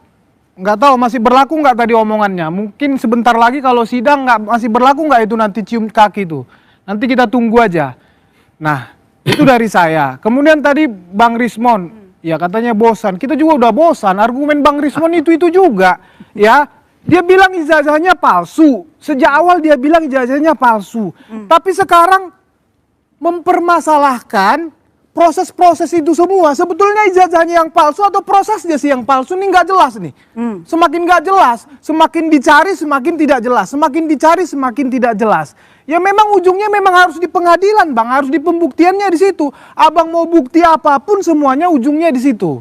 nggak tahu masih berlaku nggak tadi omongannya. Mungkin sebentar lagi kalau sidang masih berlaku nggak itu nanti cium kaki itu. Nanti kita tunggu aja. Nah, itu dari saya. Kemudian tadi Bang Rismon, ya katanya bosan. Kita juga udah bosan. Argumen Bang Rismon itu juga, ya. Dia bilang ijazahnya palsu. Sejak awal dia bilang ijazahnya palsu. Tapi sekarang mempermasalahkan proses-proses itu semua. Sebetulnya ijazahnya yang palsu atau prosesnya sih yang palsu, ini nggak jelas nih. Semakin nggak jelas, semakin dicari semakin tidak jelas. Semakin dicari semakin tidak jelas. Ya memang ujungnya memang harus di pengadilan, Bang. Harus di pembuktiannya di situ. Abang mau bukti apapun semuanya ujungnya di situ.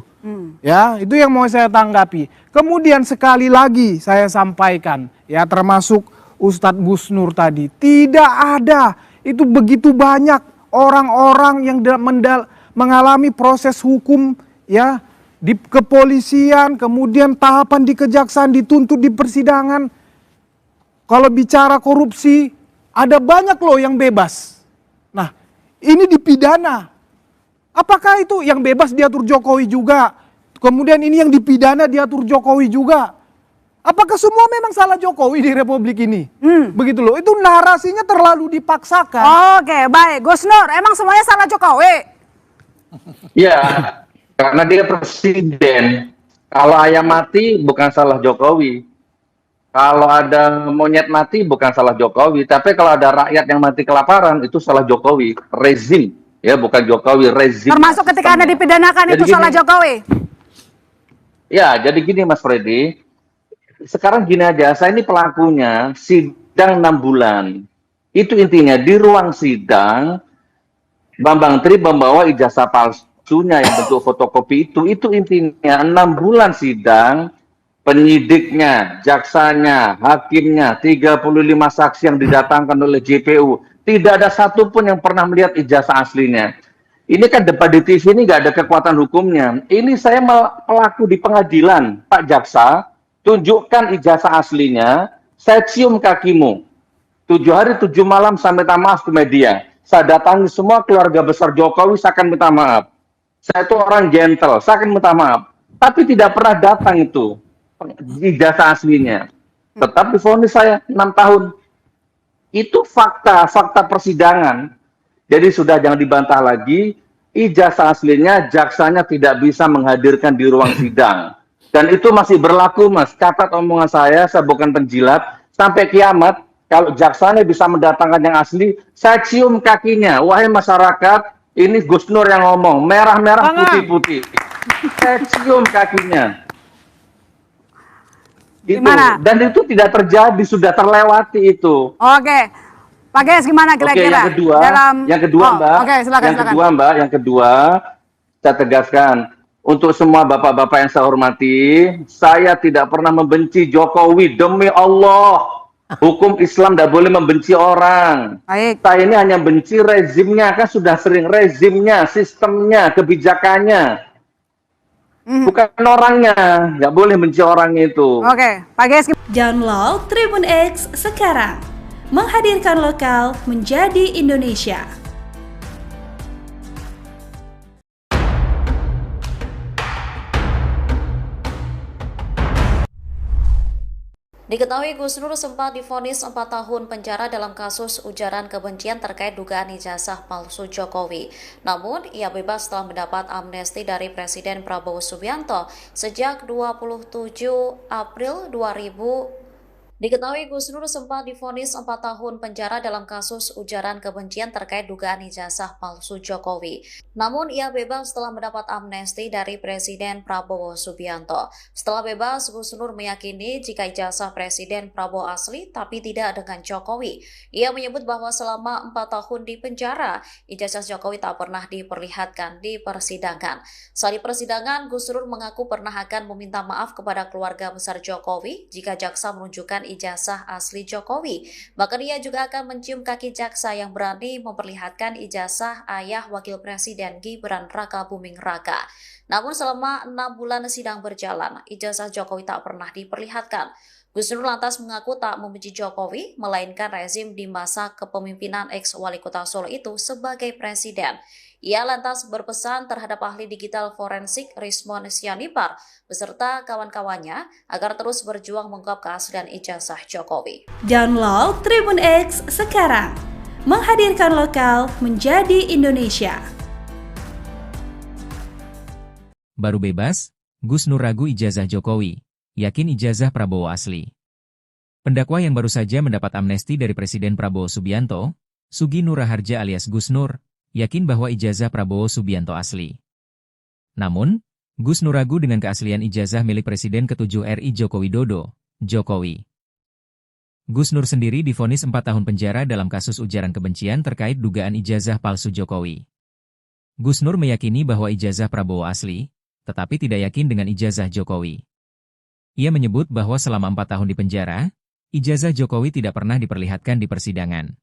Ya, itu yang mau saya tanggapi. Kemudian sekali lagi saya sampaikan, ya termasuk Ustadz Gus Nur tadi, tidak ada itu begitu banyak orang-orang yang mengalami proses hukum, ya di kepolisian, kemudian tahapan di kejaksaan, dituntut di persidangan. Kalau bicara korupsi, ada banyak loh yang bebas. Nah, ini dipidana. Apakah itu yang bebas diatur Jokowi juga? Kemudian ini yang dipidana diatur Jokowi juga. Apakah semua memang salah Jokowi di Republik ini? Begitu loh, itu narasinya terlalu dipaksakan. Oke, baik. Gus Nur, emang semuanya salah Jokowi? Ya, karena dia presiden. Kalau ayam mati bukan salah Jokowi. Kalau ada monyet mati bukan salah Jokowi. Tapi kalau ada rakyat yang mati kelaparan itu salah Jokowi. Rezim. Ya, bukan Jokowi, rezim. Termasuk ketika Anda dipidanakan itu salah Jokowi? Ya, jadi gini Mas Freddy. Sekarang gini aja, saya ini pelakunya sidang 6 bulan. Itu intinya di ruang sidang, Bambang Tri membawa ijazah palsu, palsunya yang bentuk fotokopi itu intinya 6 bulan sidang, penyidiknya, jaksanya, hakimnya, 35 saksi yang didatangkan oleh JPU, tidak ada satupun yang pernah melihat ijazah aslinya. Ini kan debat di TV ini nggak ada kekuatan hukumnya. Ini saya pelaku di pengadilan, Pak Jaksa, tunjukkan ijazah aslinya, saya cium kakimu. 7 hari 7 malam saya minta maaf ke media. Saya datangi semua keluarga besar Jokowi, saya akan minta maaf. Saya itu orang gentle, saya akan minta maaf. Tapi tidak pernah datang itu ijazah aslinya. Tetap divonis saya 6 tahun. Itu fakta persidangan. Jadi sudah jangan dibantah lagi, ijazah aslinya jaksanya tidak bisa menghadirkan di ruang sidang. Dan itu masih berlaku, Mas. Catat omongan saya bukan penjilat. Sampai kiamat, kalau jaksanya bisa mendatangkan yang asli, saya cium kakinya. Wahai masyarakat, ini Gus Nur yang ngomong, merah-merah, putih-putih. Saya cium kakinya. Itu. Gimana? Dan itu tidak terjadi, sudah terlewati itu. Oke. Pak Ges gimana Oke, kira-kira? yang kedua, Mbak. Oke, silakan. Yang kedua, saya tegaskan untuk semua bapak-bapak yang saya hormati, saya tidak pernah membenci Jokowi, demi Allah. Hukum Islam tidak boleh membenci orang. Baik. Saya ini hanya benci rezimnya, kan sudah sering rezimnya, sistemnya, kebijakannya. Bukan orangnya, nggak boleh benci orang itu. Oke, Pak Ges. Download Tribun X sekarang. Menghadirkan lokal menjadi Indonesia. Diketahui Gus Nur sempat divonis 4 tahun penjara dalam kasus ujaran kebencian terkait dugaan ijazah palsu Jokowi. Namun, ia bebas setelah mendapat amnesti dari Presiden Prabowo Subianto sejak 27 April 2000. Diketahui Gus Nur sempat divonis 4 tahun penjara dalam kasus ujaran kebencian terkait dugaan ijazah palsu Jokowi. Namun ia bebas setelah mendapat amnesti dari Presiden Prabowo Subianto. Setelah bebas, Gus Nur meyakini jika ijazah Presiden Prabowo asli tapi tidak dengan Jokowi. Ia menyebut bahwa selama 4 tahun di penjara, ijazah Jokowi tak pernah diperlihatkan di persidangan. Saat di persidangan, Gus Nur mengaku pernah akan meminta maaf kepada keluarga besar Jokowi jika jaksa menunjukkan ijazah asli Jokowi. Bahkan ia juga akan mencium kaki jaksa yang berani memperlihatkan ijazah ayah Wakil Presiden Gibran Raka Buming Raka. Namun selama 6 bulan sidang berjalan, ijazah Jokowi tak pernah diperlihatkan. Gus Nur lantas mengaku tak membenci Jokowi, melainkan rezim di masa kepemimpinan ex-wali kota Solo itu sebagai presiden. Ia lantas berpesan terhadap ahli digital forensik Rismon Sianipar beserta kawan-kawannya agar terus berjuang mengungkap keaslian ijazah Jokowi. Download Tribun X sekarang. Menghadirkan lokal menjadi Indonesia. Baru bebas, Gus Nur ragu ijazah Jokowi, yakin ijazah Prabowo asli. Pendakwa yang baru saja mendapat amnesti dari Presiden Prabowo Subianto, Sugi Nur Raharja alias Gus Nur, yakin bahwa ijazah Prabowo Subianto asli. Namun, Gus Nur ragu dengan keaslian ijazah milik Presiden ke-7 RI Joko Widodo, Jokowi. Gus Nur sendiri divonis 4 tahun penjara dalam kasus ujaran kebencian terkait dugaan ijazah palsu Jokowi. Gus Nur meyakini bahwa ijazah Prabowo asli, tetapi tidak yakin dengan ijazah Jokowi. Ia menyebut bahwa selama 4 tahun di penjara, ijazah Jokowi tidak pernah diperlihatkan di persidangan.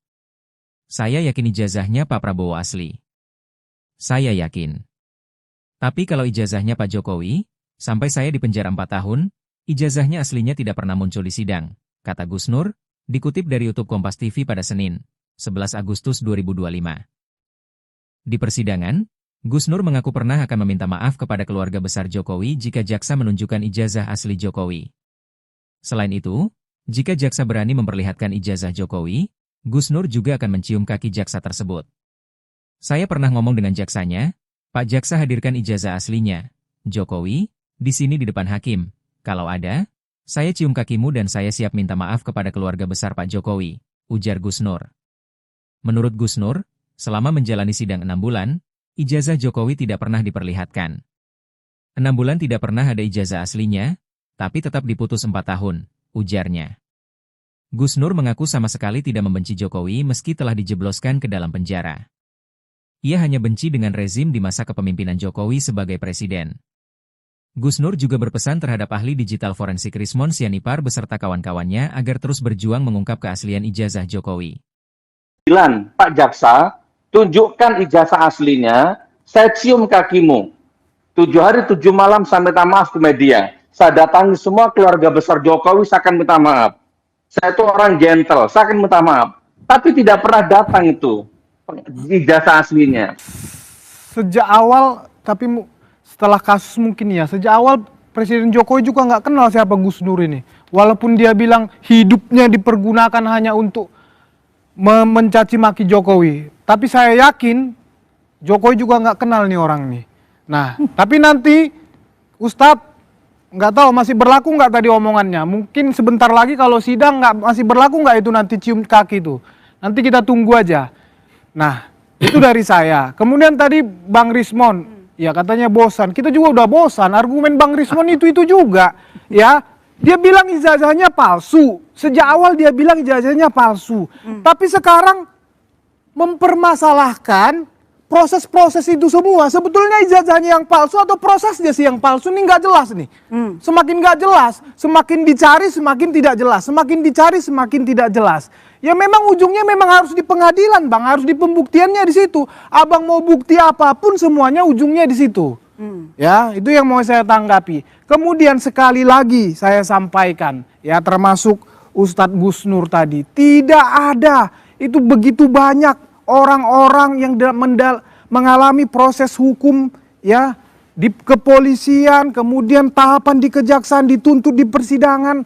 Saya yakin ijazahnya Pak Prabowo asli. Saya yakin. Tapi kalau ijazahnya Pak Jokowi, sampai saya di penjara 4 tahun, ijazahnya aslinya tidak pernah muncul di sidang, kata Gus Nur, dikutip dari YouTube Kompas TV pada Senin, 11 Agustus 2025. Di persidangan, Gus Nur mengaku pernah akan meminta maaf kepada keluarga besar Jokowi jika jaksa menunjukkan ijazah asli Jokowi. Selain itu, jika jaksa berani memperlihatkan ijazah Jokowi, Gus Nur juga akan mencium kaki jaksa tersebut. Saya pernah ngomong dengan jaksanya, Pak Jaksa hadirkan ijazah aslinya, Jokowi, di sini di depan hakim. Kalau ada, saya cium kakimu dan saya siap minta maaf kepada keluarga besar Pak Jokowi, ujar Gus Nur. Menurut Gus Nur, selama menjalani sidang 6 bulan, ijazah Jokowi tidak pernah diperlihatkan. 6 bulan tidak pernah ada ijazah aslinya, tapi tetap diputus 4 tahun, ujarnya. Gus Nur mengaku sama sekali tidak membenci Jokowi meski telah dijebloskan ke dalam penjara. Ia hanya benci dengan rezim di masa kepemimpinan Jokowi sebagai presiden. Gus Nur juga berpesan terhadap ahli digital forensik Rismon Sianipar beserta kawan-kawannya agar terus berjuang mengungkap keaslian ijazah Jokowi. Pak Jaksa, tunjukkan ijazah aslinya, saya cium kakimu. 7 hari 7 malam saya minta maaf ke media. Saya datangi semua keluarga besar Jokowi, saya akan minta maaf. Saya itu orang gentle, saya akan minta maaf. Tapi tidak pernah datang itu ijazah aslinya. Sejak awal, tapi setelah kasus mungkin ya, sejak awal Presiden Jokowi juga nggak kenal siapa Gus Nur ini. Walaupun dia bilang hidupnya dipergunakan hanya untuk mencaci maki Jokowi. Tapi saya yakin Jokowi juga nggak kenal nih orang nih. Nah, tapi nanti Ustadz nggak tahu masih berlaku nggak tadi omongannya. Mungkin sebentar lagi kalau sidang masih berlaku nggak itu nanti cium kaki itu. Nanti kita tunggu aja. Nah, itu dari saya. Kemudian tadi Bang Rismon, ya katanya bosan. Kita juga udah bosan. Argumen Bang Rismon itu juga. Ya, dia bilang ijazahnya palsu. Sejak awal dia bilang ijazahnya palsu. Tapi sekarang mempermasalahkan proses-proses itu semua. Sebetulnya ijazahnya yang palsu atau prosesnya sih yang palsu, ini nggak jelas nih. Semakin nggak jelas, semakin dicari semakin tidak jelas. Semakin dicari semakin tidak jelas. Ya memang ujungnya memang harus di pengadilan, Bang. Harus di pembuktiannya di situ. Abang mau bukti apapun semuanya ujungnya di situ. Ya, itu yang mau saya tanggapi. Kemudian sekali lagi saya sampaikan, ya termasuk Ustadz Gus Nur tadi, tidak ada itu begitu banyak orang-orang yang mengalami proses hukum ya di kepolisian, kemudian tahapan di kejaksaan, dituntut di persidangan.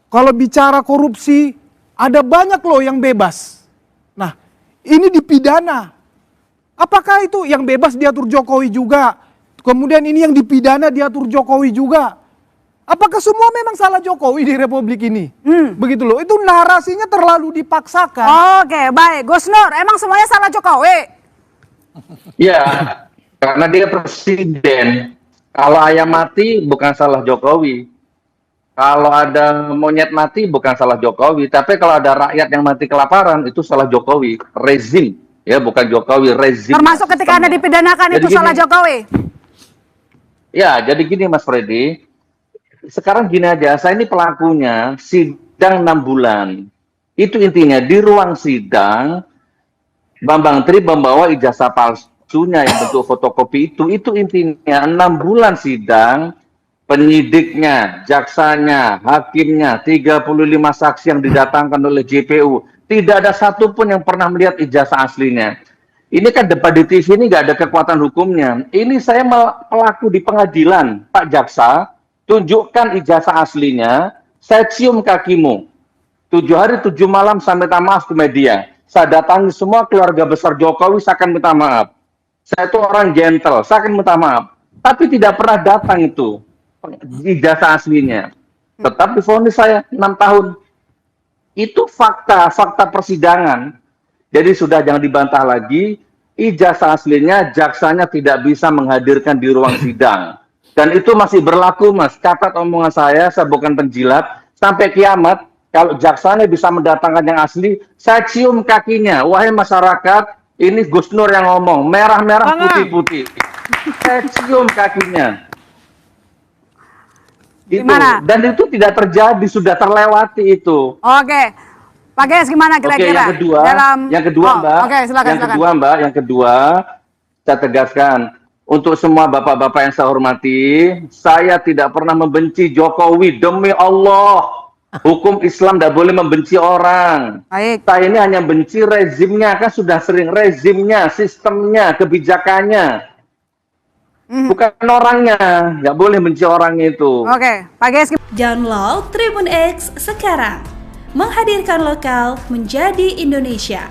Kalau bicara korupsi, ada banyak loh yang bebas. Nah, ini dipidana. Apakah itu yang bebas diatur Jokowi juga? Kemudian ini yang dipidana diatur Jokowi juga. Apakah semua memang salah Jokowi di Republik ini? Begitu loh, itu narasinya terlalu dipaksakan. Oke, baik. Gus Nur, emang semuanya salah Jokowi? Ya, karena dia presiden. Kalau ayam mati bukan salah Jokowi. Kalau ada monyet mati bukan salah Jokowi. Tapi kalau ada rakyat yang mati kelaparan itu salah Jokowi. Rezim, ya bukan Jokowi, rezim. Termasuk ketika Anda dipidanakan itu salah Jokowi? Ya, jadi gini Mas Freddy. Sekarang gini aja, saya ini pelakunya sidang 6 bulan. Itu intinya di ruang sidang Bambang Tri membawa ijazah palsunya yang bentuk fotokopi itu intinya 6 bulan sidang, penyidiknya, jaksanya, hakimnya, 35 saksi yang didatangkan oleh JPU. Tidak ada satupun yang pernah melihat ijazah aslinya. Ini kan debat di TV ini nggak ada kekuatan hukumnya. Ini saya pelaku di pengadilan, Pak Jaksa. Tunjukkan ijazah aslinya, saya cium kakimu. 7 hari 7 malam saya minta maaf ke media. Saya datangi semua keluarga besar Jokowi, saya akan minta maaf. Saya itu orang gentle, saya akan minta maaf. Tapi tidak pernah datang itu ijazah aslinya. Tetap divonis saya 6 tahun. Itu fakta persidangan. Jadi sudah jangan dibantah lagi, ijazah aslinya jaksanya tidak bisa menghadirkan di ruang sidang. Dan itu masih berlaku, Mas. Catat omongan saya bukan penjilat. Sampai kiamat, kalau jaksanya bisa mendatangkan yang asli, saya cium kakinya. Wahai masyarakat, ini Gus Nur yang ngomong. Merah-merah, putih-putih. Saya cium kakinya. Itu. Dan itu tidak terjadi, sudah terlewati itu. Oke. Pak Gayus gimana kira-kira? Oke, yang kedua, Mbak. Oke, silakan. Yang kedua, saya tegaskan. Untuk semua bapak-bapak yang saya hormati, saya tidak pernah membenci Jokowi, demi Allah. Hukum Islam tidak boleh membenci orang. Baik. Saya ini hanya benci rezimnya, kan sudah sering rezimnya, sistemnya, kebijakannya. Bukan orangnya, nggak boleh benci orang itu. Oke, Pak Gayus. Download Tribun X sekarang. Menghadirkan lokal menjadi Indonesia.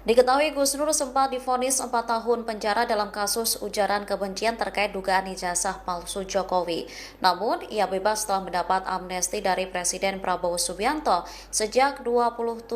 Diketahui Gus Nur sempat divonis 4 tahun penjara dalam kasus ujaran kebencian terkait dugaan ijazah palsu Jokowi. Namun, ia bebas setelah mendapat amnesti dari Presiden Prabowo Subianto sejak 27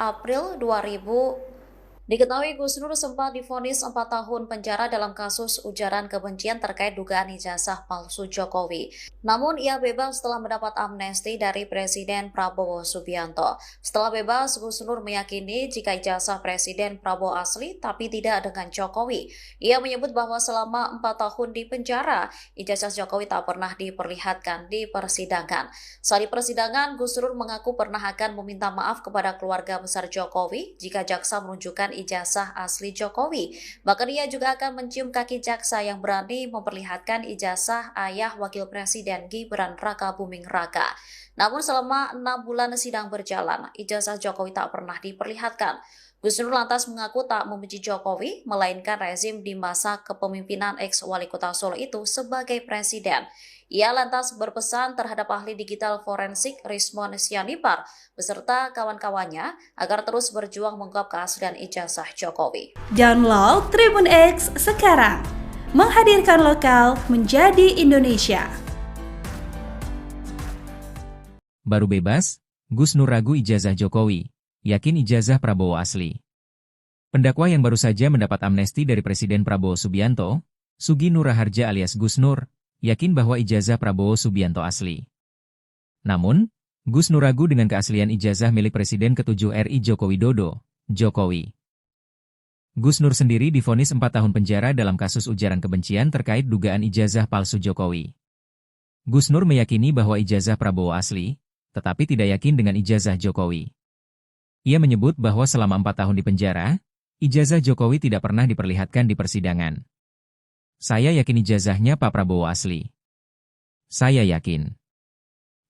April 2000 Diketahui Gus Nur sempat divonis 4 tahun penjara dalam kasus ujaran kebencian terkait dugaan ijazah palsu Jokowi. Namun ia bebas setelah mendapat amnesti dari Presiden Prabowo Subianto. Setelah bebas, Gus Nur meyakini jika ijazah Presiden Prabowo asli tapi tidak dengan Jokowi. Ia menyebut bahwa selama 4 tahun di penjara, ijazah Jokowi tak pernah diperlihatkan di persidangan. Saat di persidangan, Gus Nur mengaku pernah akan meminta maaf kepada keluarga besar Jokowi jika jaksa menunjukkan ijazah asli Jokowi. Bahkan ia juga akan mencium kaki jaksa yang berani memperlihatkan ijazah ayah Wakil Presiden Gibran Rakabuming Raka. Namun selama 6 bulan sidang berjalan, ijazah Jokowi tak pernah diperlihatkan. Gus Nur lantas mengaku tak membenci Jokowi, melainkan rezim di masa kepemimpinan ex-wali kota Solo itu sebagai presiden. Ia lantas berpesan terhadap ahli digital forensik Rismon Sianipar beserta kawan-kawannya agar terus berjuang mengungkap keaslian ijazah Jokowi. Download Tribun X sekarang, menghadirkan lokal menjadi Indonesia. Baru bebas, Gus Nur ragu ijazah Jokowi, yakin ijazah Prabowo asli. Pendakwa yang baru saja mendapat amnesti dari Presiden Prabowo Subianto, Sugi Nur Raharja alias Gus Nur, yakin bahwa ijazah Prabowo Subianto asli. Namun, Gus Nur ragu dengan keaslian ijazah milik Presiden ke-7 RI Joko Widodo, Jokowi. Gus Nur sendiri divonis 4 tahun penjara dalam kasus ujaran kebencian terkait dugaan ijazah palsu Jokowi. Gus Nur meyakini bahwa ijazah Prabowo asli, tetapi tidak yakin dengan ijazah Jokowi. Ia menyebut bahwa selama 4 tahun di penjara, ijazah Jokowi tidak pernah diperlihatkan di persidangan. Saya yakin ijazahnya Pak Prabowo asli. Saya yakin.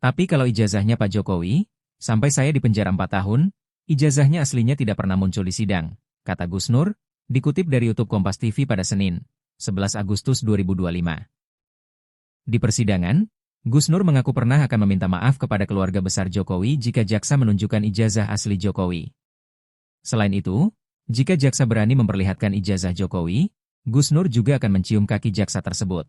Tapi kalau ijazahnya Pak Jokowi, sampai saya di penjara 4 tahun, ijazahnya aslinya tidak pernah muncul di sidang, kata Gus Nur, dikutip dari YouTube Kompas TV pada Senin, 11 Agustus 2025. Di persidangan, Gus Nur mengaku pernah akan meminta maaf kepada keluarga besar Jokowi jika jaksa menunjukkan ijazah asli Jokowi. Selain itu, jika jaksa berani memperlihatkan ijazah Jokowi, Gus Nur juga akan mencium kaki jaksa tersebut.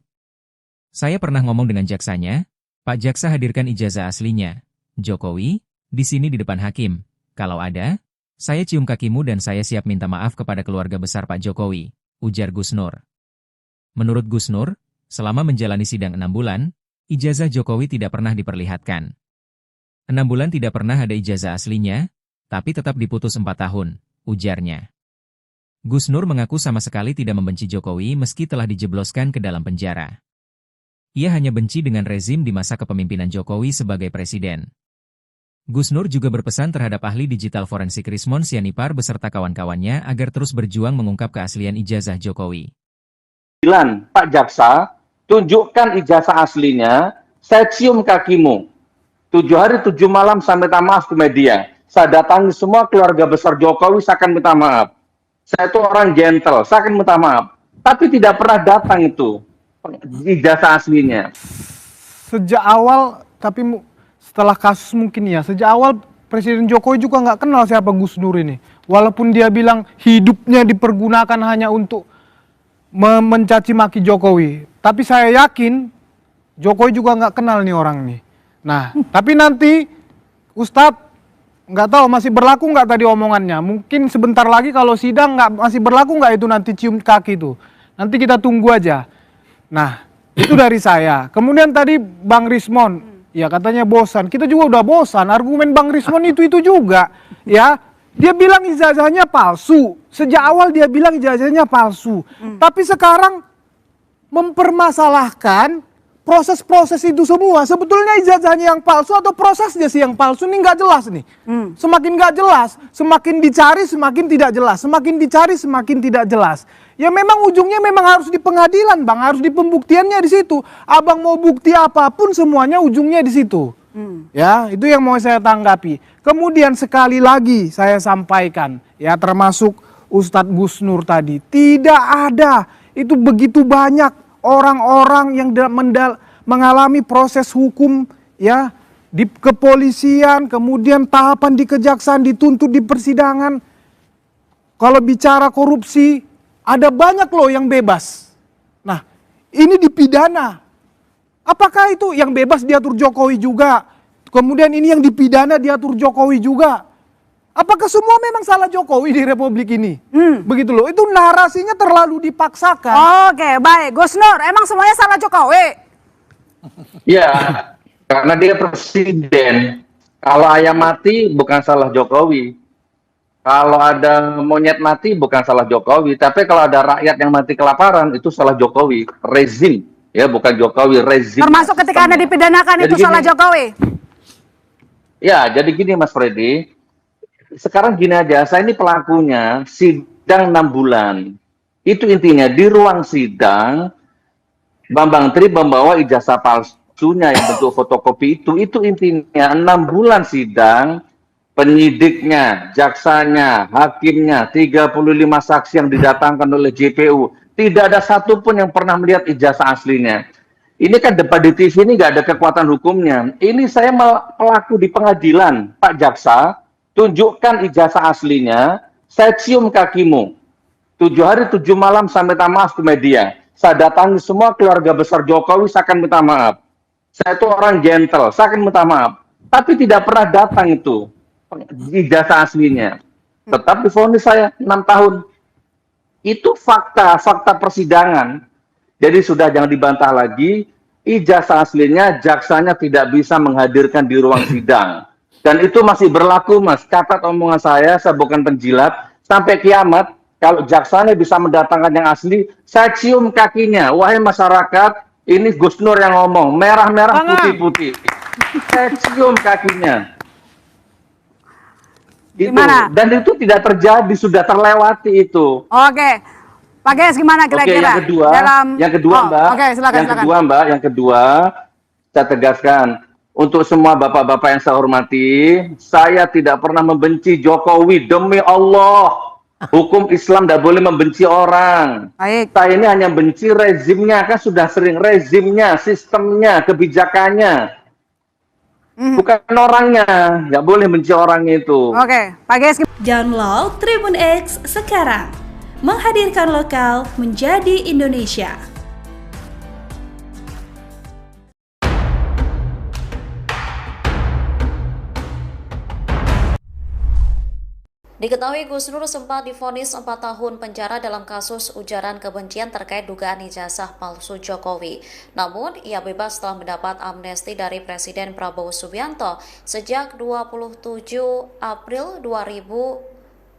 Saya pernah ngomong dengan jaksanya, Pak Jaksa hadirkan ijazah aslinya, Jokowi, di sini di depan hakim. Kalau ada, saya cium kakimu dan saya siap minta maaf kepada keluarga besar Pak Jokowi, ujar Gus Nur. Menurut Gus Nur, selama menjalani sidang 6 bulan, ijazah Jokowi tidak pernah diperlihatkan. 6 bulan tidak pernah ada ijazah aslinya, tapi tetap diputus 4 tahun, ujarnya. Gus Nur mengaku sama sekali tidak membenci Jokowi meski telah dijebloskan ke dalam penjara. Ia hanya benci dengan rezim di masa kepemimpinan Jokowi sebagai presiden. Gus Nur juga berpesan terhadap ahli digital forensik Rismon Sianipar beserta kawan-kawannya agar terus berjuang mengungkap keaslian ijazah Jokowi. Pak Jaksa, tunjukkan ijazah aslinya, saya cium kakimu. 7 hari 7 malam saya minta maaf ke media. Saya datangi semua keluarga besar Jokowi, saya akan minta maaf. Saya itu orang gentle, saya akan minta maaf. Tapi tidak pernah datang itu ijazah aslinya. Sejak awal, tapi setelah kasus mungkin ya, sejak awal Presiden Jokowi juga nggak kenal siapa Gus Nur ini. Walaupun dia bilang hidupnya dipergunakan hanya untuk mencaci maki Jokowi. Tapi saya yakin Jokowi juga nggak kenal nih orang nih. Nah, tapi nanti Ustadz nggak tahu masih berlaku nggak tadi omongannya. Mungkin sebentar lagi kalau sidang masih berlaku nggak itu nanti cium kaki itu. Nanti kita tunggu aja. Nah, itu dari saya. Kemudian tadi Bang Rismon, ya katanya bosan. Kita juga udah bosan. Argumen Bang Rismon itu juga. Ya, dia bilang ijazahnya palsu. Sejak awal dia bilang ijazahnya palsu. Tapi sekarang mempermasalahkan proses-proses itu semua. Sebetulnya ijazahnya yang palsu atau prosesnya sih yang palsu ini nggak jelas nih. Semakin nggak jelas, semakin dicari semakin tidak jelas. Semakin dicari semakin tidak jelas. Ya memang ujungnya memang harus di pengadilan Bang, harus di pembuktiannya di situ. Abang mau bukti apapun semuanya ujungnya di situ. Ya, itu yang mau saya tanggapi. Kemudian sekali lagi saya sampaikan, ya termasuk Ustadz Gus Nur tadi, tidak ada itu begitu banyak orang-orang yang mengalami proses hukum ya di kepolisian, kemudian tahapan di kejaksaan, dituntut di persidangan. Kalau bicara korupsi, ada banyak loh yang bebas. Nah, ini dipidana. Apakah itu yang bebas diatur Jokowi juga? Kemudian ini yang dipidana diatur Jokowi juga. Apakah semua memang salah Jokowi di Republik ini? Begitu loh, itu narasinya terlalu dipaksakan. Oke, baik. Gus Nur, emang semuanya salah Jokowi? Ya, karena dia presiden. Kalau ayam mati bukan salah Jokowi. Kalau ada monyet mati bukan salah Jokowi. Tapi kalau ada rakyat yang mati kelaparan itu salah Jokowi. Rezim, ya bukan Jokowi, rezim. Termasuk ketika Anda dipidanakan itu salah Jokowi? Ya, jadi gini Mas Freddy. Sekarang gini aja, saya ini pelakunya sidang 6 bulan. Itu intinya di ruang sidang Bambang Tri membawa ijazah palsunya yang bentuk fotokopi itu intinya 6 bulan sidang, penyidiknya, jaksanya, hakimnya, 35 saksi yang didatangkan oleh JPU. Tidak ada satupun yang pernah melihat ijazah aslinya. Ini kan debat di TV ini nggak ada kekuatan hukumnya. Ini saya pelaku di pengadilan, Pak Jaksa, tunjukkan ijazah aslinya, saya cium kakimu. 7 hari 7 malam saya minta maaf ke media. Saya datangi semua keluarga besar Jokowi, saya akan minta maaf. Saya itu orang gentle, saya akan minta maaf. Tapi tidak pernah datang itu ijazah aslinya. Tetap divonis saya 6 tahun. Itu fakta persidangan. Jadi sudah jangan dibantah lagi, ijazah aslinya jaksanya tidak bisa menghadirkan di ruang sidang. Dan itu masih berlaku, Mas. Catat omongan saya bukan penjilat. Sampai kiamat, kalau jaksanya bisa mendatangkan yang asli, saya cium kakinya. Wahai masyarakat, ini Gus Nur yang ngomong. Merah-merah, putih-putih. Saya cium kakinya. Itu. Gimana? Dan itu tidak terjadi, sudah terlewati itu. Oke. Pak Ges, gimana kira-kira? Oke, yang kedua, Mbak. Oke, silakan. Yang kedua, saya tegaskan. Untuk semua bapak-bapak yang saya hormati, saya tidak pernah membenci Jokowi. Demi Allah, hukum Islam tidak boleh membenci orang. Baik. Saya ini hanya benci rezimnya, kan sudah sering rezimnya, sistemnya, kebijakannya. Bukan orangnya, nggak boleh benci orangnya itu. Oke, Pak Ges. Download Tribun X sekarang. Menghadirkan lokal menjadi Indonesia. Diketahui Gus Nur sempat divonis 4 tahun penjara dalam kasus ujaran kebencian terkait dugaan ijazah palsu Jokowi. Namun, ia bebas setelah mendapat amnesti dari Presiden Prabowo Subianto sejak 27 April 2000.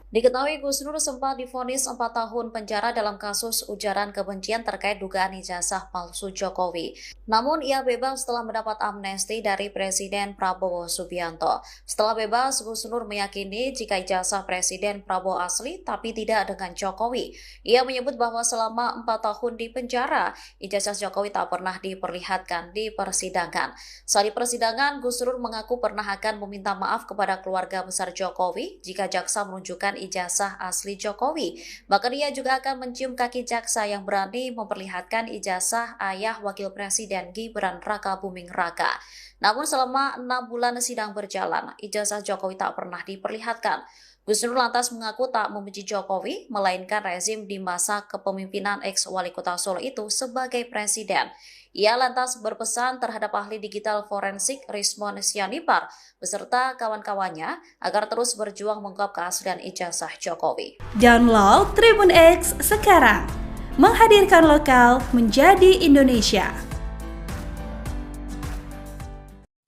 Diketahui Gus Nur sempat divonis 4 tahun penjara dalam kasus ujaran kebencian terkait dugaan ijazah palsu Jokowi. Namun ia bebas setelah mendapat amnesti dari Presiden Prabowo Subianto. Setelah bebas, Gus Nur meyakini jika ijazah Presiden Prabowo asli tapi tidak dengan Jokowi. Ia menyebut bahwa selama 4 tahun di penjara, ijazah Jokowi tak pernah diperlihatkan di persidangan. Saat di persidangan, Gus Nur mengaku pernah akan meminta maaf kepada keluarga besar Jokowi jika jaksa menunjukkan ijazah asli Jokowi. Bahkan ia juga akan mencium kaki jaksa yang berani memperlihatkan ijazah ayah Wakil Presiden Gibran Raka Buming Raka. Namun selama 6 bulan sidang berjalan, ijazah Jokowi tak pernah diperlihatkan. Gus Nur lantas mengaku tak membenci Jokowi, melainkan rezim di masa kepemimpinan ex-wali kota Solo itu sebagai presiden. Ia lantas berpesan terhadap ahli digital forensik Rismon Sianipar beserta kawan-kawannya agar terus berjuang mengungkap keaslian ijazah Jokowi. Download Tribun X sekarang. Menghadirkan lokal menjadi Indonesia.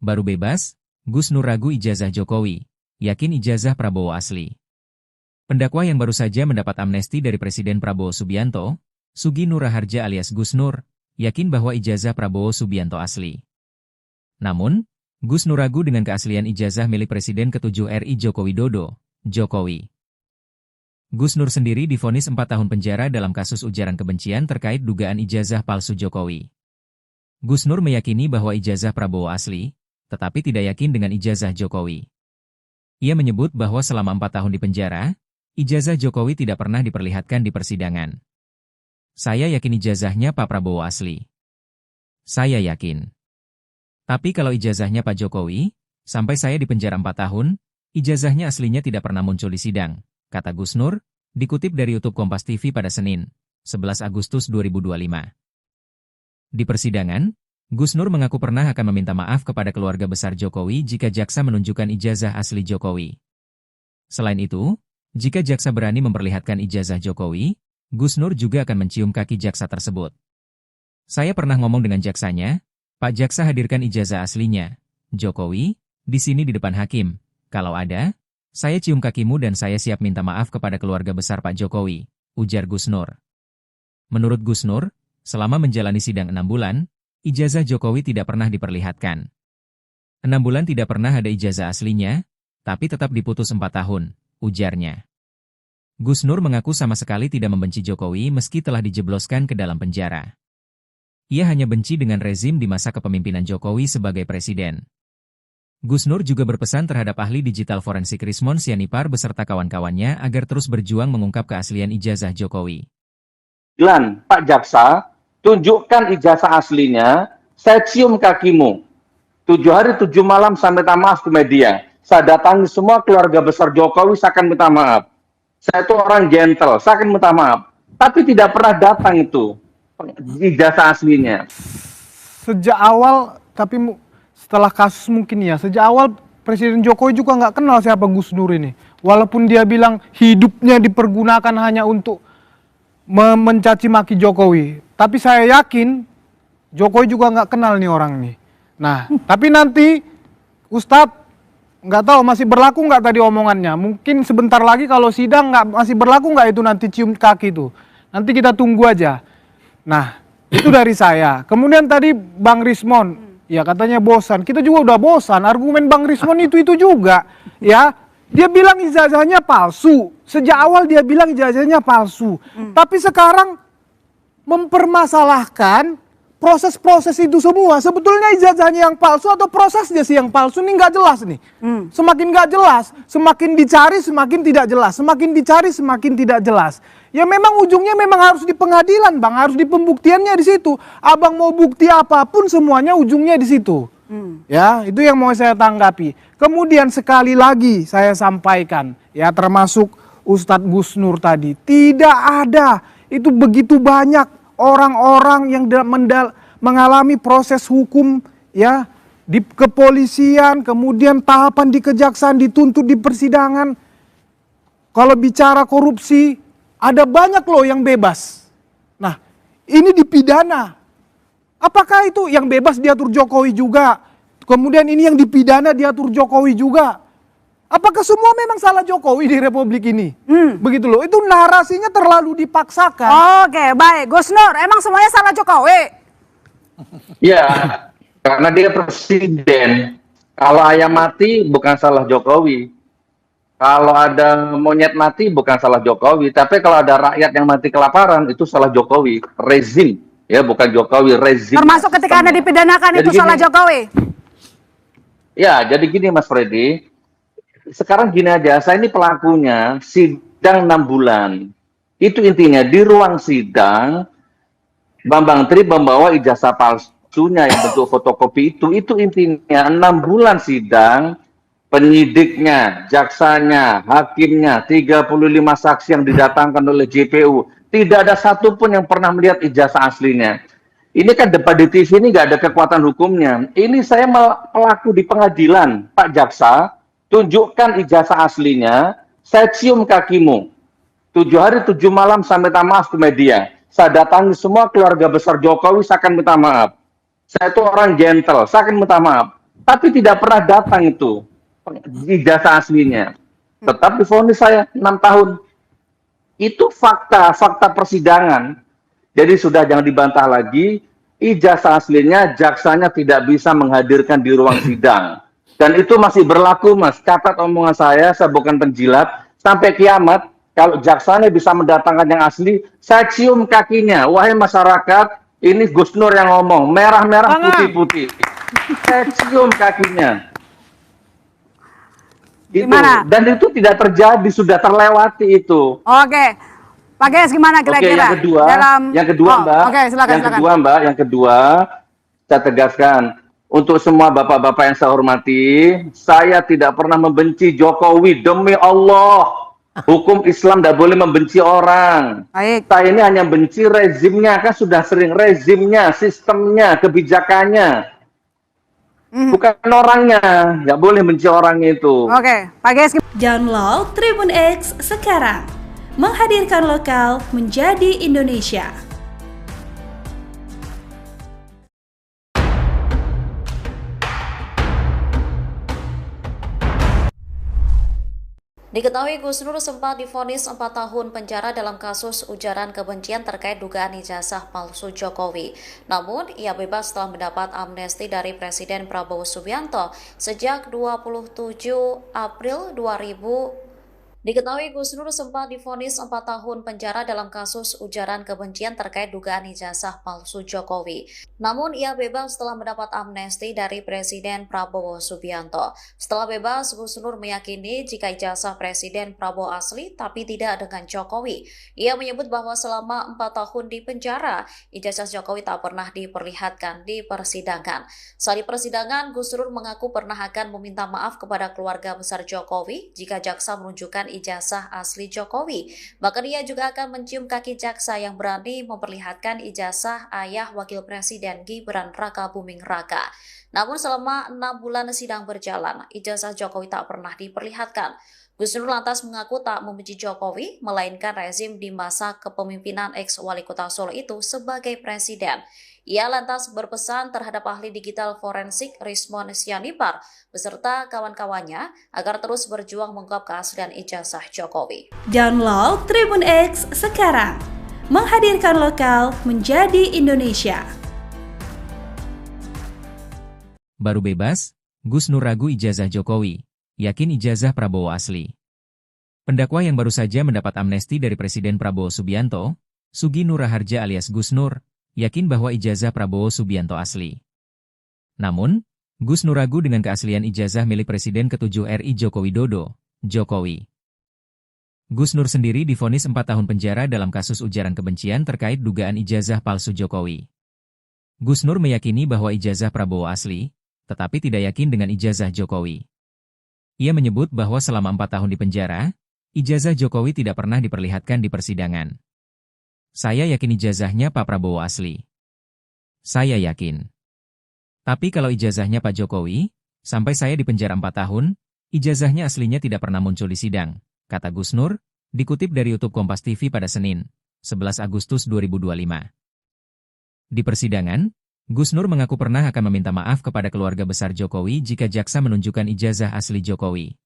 Baru bebas, Gus Nur ragu ijazah Jokowi, yakin ijazah Prabowo asli. Pendakwa yang baru saja mendapat amnesti dari Presiden Prabowo Subianto, Sugi Nur Raharja alias Gus Nur, yakin bahwa ijazah Prabowo Subianto asli. Namun, Gus Nur ragu dengan keaslian ijazah milik Presiden ke-7 RI Joko Widodo, Jokowi. Gus Nur sendiri divonis 4 tahun penjara dalam kasus ujaran kebencian terkait dugaan ijazah palsu Jokowi. Gus Nur meyakini bahwa ijazah Prabowo asli, tetapi tidak yakin dengan ijazah Jokowi. Ia menyebut bahwa selama 4 tahun di penjara, ijazah Jokowi tidak pernah diperlihatkan di persidangan. Saya yakin ijazahnya Pak Prabowo asli. Saya yakin. Tapi kalau ijazahnya Pak Jokowi, sampai saya di penjara 4 tahun, ijazahnya aslinya tidak pernah muncul di sidang, kata Gus Nur, dikutip dari YouTube Kompas TV pada Senin, 11 Agustus 2025. Di persidangan, Gus Nur mengaku pernah akan meminta maaf kepada keluarga besar Jokowi jika jaksa menunjukkan ijazah asli Jokowi. Selain itu, jika jaksa berani memperlihatkan ijazah Jokowi, Gus Nur juga akan mencium kaki jaksa tersebut. Saya pernah ngomong dengan jaksanya, Pak Jaksa hadirkan ijazah aslinya. Jokowi, di sini di depan hakim. Kalau ada, saya cium kakimu dan saya siap minta maaf kepada keluarga besar Pak Jokowi, ujar Gus Nur. Menurut Gus Nur, selama menjalani sidang 6 bulan, ijazah Jokowi tidak pernah diperlihatkan. 6 bulan tidak pernah ada ijazah aslinya, tapi tetap diputus 4 tahun, ujarnya. Gus Nur mengaku sama sekali tidak membenci Jokowi meski telah dijebloskan ke dalam penjara. Ia hanya benci dengan rezim di masa kepemimpinan Jokowi sebagai presiden. Gus Nur juga berpesan terhadap ahli digital forensik Rismon Sianipar beserta kawan-kawannya agar terus berjuang mengungkap keaslian ijazah Jokowi. Pak Jaksa, tunjukkan ijazah aslinya, saya cium kakimu. 7 hari 7 malam saya minta maaf ke media. Saya datangi semua keluarga besar Jokowi, saya akan minta maaf. Saya itu orang gentle, saya akan minta maaf. Tapi tidak pernah datang itu ijazah aslinya. Sejak awal, tapi setelah kasus mungkin ya, sejak awal Presiden Jokowi juga nggak kenal siapa Gus Nur ini. Walaupun dia bilang hidupnya dipergunakan hanya untuk mencaci maki Jokowi. Tapi saya yakin Jokowi juga nggak kenal nih orang nih. Nah, tapi nanti Ustadz nggak tahu masih berlaku nggak tadi omongannya. Mungkin sebentar lagi kalau sidang masih berlaku nggak itu nanti cium kaki itu. Nanti kita tunggu aja. Nah, itu dari saya. Kemudian tadi Bang Rismon, ya katanya bosan. Kita juga udah bosan. Argumen Bang Rismon itu juga. Ya, dia bilang ijazahnya palsu. Sejak awal dia bilang ijazahnya palsu. Tapi sekarang mempermasalahkan proses-proses itu semua. Sebetulnya ijazahnya yang palsu atau prosesnya sih yang palsu ini nggak jelas nih. Semakin nggak jelas, semakin dicari semakin tidak jelas. Semakin dicari semakin tidak jelas. Ya memang ujungnya memang harus di pengadilan Bang, harus di pembuktiannya di situ. Abang mau bukti apapun semuanya ujungnya di situ. Ya, itu yang mau saya tanggapi. Kemudian sekali lagi saya sampaikan, ya termasuk Ustadz Gus Nur tadi, tidak ada itu begitu banyak orang-orang yang mengalami proses hukum ya di kepolisian, kemudian tahapan di kejaksaan, dituntut di persidangan. Kalau bicara korupsi, ada banyak loh yang bebas. Nah, ini dipidana. Apakah itu yang bebas diatur Jokowi juga? Kemudian ini yang dipidana diatur Jokowi juga? Apakah semua memang salah Jokowi di Republik ini? Begitu loh, itu narasinya terlalu dipaksakan. Oke, baik. Gus Nur, emang semuanya salah Jokowi? Ya, karena dia presiden. Kalau ayam mati bukan salah Jokowi. Kalau ada monyet mati bukan salah Jokowi. Tapi kalau ada rakyat yang mati kelaparan itu salah Jokowi. Rezim, ya bukan Jokowi, rezim. Termasuk ketika Anda dipidanakan jadi itu gini, salah Jokowi? Ya, jadi gini Mas Freddy. Sekarang gini aja, saya ini pelakunya sidang 6 bulan. Itu intinya di ruang sidang Bambang Tri membawa ijazah palsunya yang bentuk fotokopi itu intinya 6 bulan sidang, penyidiknya, jaksanya, hakimnya, 35 saksi yang didatangkan oleh JPU. Tidak ada satupun yang pernah melihat ijazah aslinya. Ini kan debat di TV ini nggak ada kekuatan hukumnya. Ini saya pelaku di pengadilan, Pak Jaksa. Tunjukkan ijazah aslinya, saya cium kakimu. 7 hari 7 malam saya minta maaf ke media. Saya datangi semua keluarga besar Jokowi, saya akan minta maaf. Saya itu orang gentle, saya akan minta maaf. Tapi tidak pernah datang itu ijazah aslinya. Tetap divonis saya 6 tahun. Itu fakta persidangan. Jadi sudah jangan dibantah lagi, ijazah aslinya jaksanya tidak bisa menghadirkan di ruang sidang. Dan itu masih berlaku, Mas. Catat omongan saya bukan penjilat. Sampai kiamat, kalau jaksanya bisa mendatangkan yang asli, saya cium kakinya. Wahai masyarakat, ini Gus Nur yang ngomong. Merah-merah, putih-putih. Saya cium kakinya. Itu. Dan itu tidak terjadi, sudah terlewati itu. Oke. Pak Ges, gimana kira-kira? Yang kedua, Mbak. Oke, silakan. Yang kedua, saya tegaskan. Untuk semua bapak-bapak yang saya hormati, saya tidak pernah membenci Jokowi. Demi Allah, hukum Islam tidak boleh membenci orang. Baik. Saya ini hanya benci rezimnya, kan sudah sering rezimnya, sistemnya, kebijakannya. bukan orangnya. Nggak boleh benci orangnya itu. Oke, Pak Gayus. Download Tribun X sekarang. Menghadirkan lokal menjadi Indonesia. Diketahui Gus Nur sempat divonis 4 tahun penjara dalam kasus ujaran kebencian terkait dugaan ijazah palsu Jokowi. Namun, ia bebas setelah mendapat amnesti dari Presiden Prabowo Subianto sejak 27 April 2000. Diketahui Gus Nur sempat divonis 4 tahun penjara dalam kasus ujaran kebencian terkait dugaan ijazah palsu Jokowi. Namun ia bebas setelah mendapat amnesti dari Presiden Prabowo Subianto. Setelah bebas, Gus Nur meyakini jika ijazah Presiden Prabowo asli tapi tidak dengan Jokowi. Ia menyebut bahwa selama 4 tahun di penjara, ijazah Jokowi tak pernah diperlihatkan di persidangan. Saat di persidangan, Gus Nur mengaku pernah akan meminta maaf kepada keluarga besar Jokowi jika jaksa menunjukkan ijazah asli Jokowi. Bahkan ia juga akan mencium kaki jaksa yang berani memperlihatkan ijazah ayah Wakil Presiden Gibran Raka Buming Raka. Namun selama 6 bulan sidang berjalan, ijazah Jokowi tak pernah diperlihatkan. Gus Nur lantas mengaku tak membenci Jokowi, melainkan rezim di masa kepemimpinan ex-wali kota Solo itu sebagai presiden. Ia lantas berpesan terhadap ahli digital forensik Rismon Sianipar beserta kawan-kawannya agar terus berjuang mengungkap keaslian ijazah Jokowi. Download Tribun X sekarang. Menghadirkan lokal menjadi Indonesia. Baru bebas, Gus Nur ragu ijazah Jokowi, yakin ijazah Prabowo asli. Pendakwa yang baru saja mendapat amnesti dari Presiden Prabowo Subianto, Sugi Nur Raharja alias Gus Nur, yakin bahwa ijazah Prabowo Subianto asli. Namun, Gus Nur ragu dengan keaslian ijazah milik Presiden ke-7 RI Joko Widodo, Jokowi. Gus Nur sendiri divonis 4 tahun penjara dalam kasus ujaran kebencian terkait dugaan ijazah palsu Jokowi. Gus Nur meyakini bahwa ijazah Prabowo asli, tetapi tidak yakin dengan ijazah Jokowi. Ia menyebut bahwa selama 4 tahun di penjara, ijazah Jokowi tidak pernah diperlihatkan di persidangan. Saya yakin ijazahnya Pak Prabowo asli. Saya yakin. Tapi kalau ijazahnya Pak Jokowi, sampai saya di penjara 4 tahun, ijazahnya aslinya tidak pernah muncul di sidang, kata Gus Nur, dikutip dari YouTube Kompas TV pada Senin, 11 Agustus 2025. Di persidangan, Gus Nur mengaku pernah akan meminta maaf kepada keluarga besar Jokowi jika jaksa menunjukkan ijazah asli Jokowi.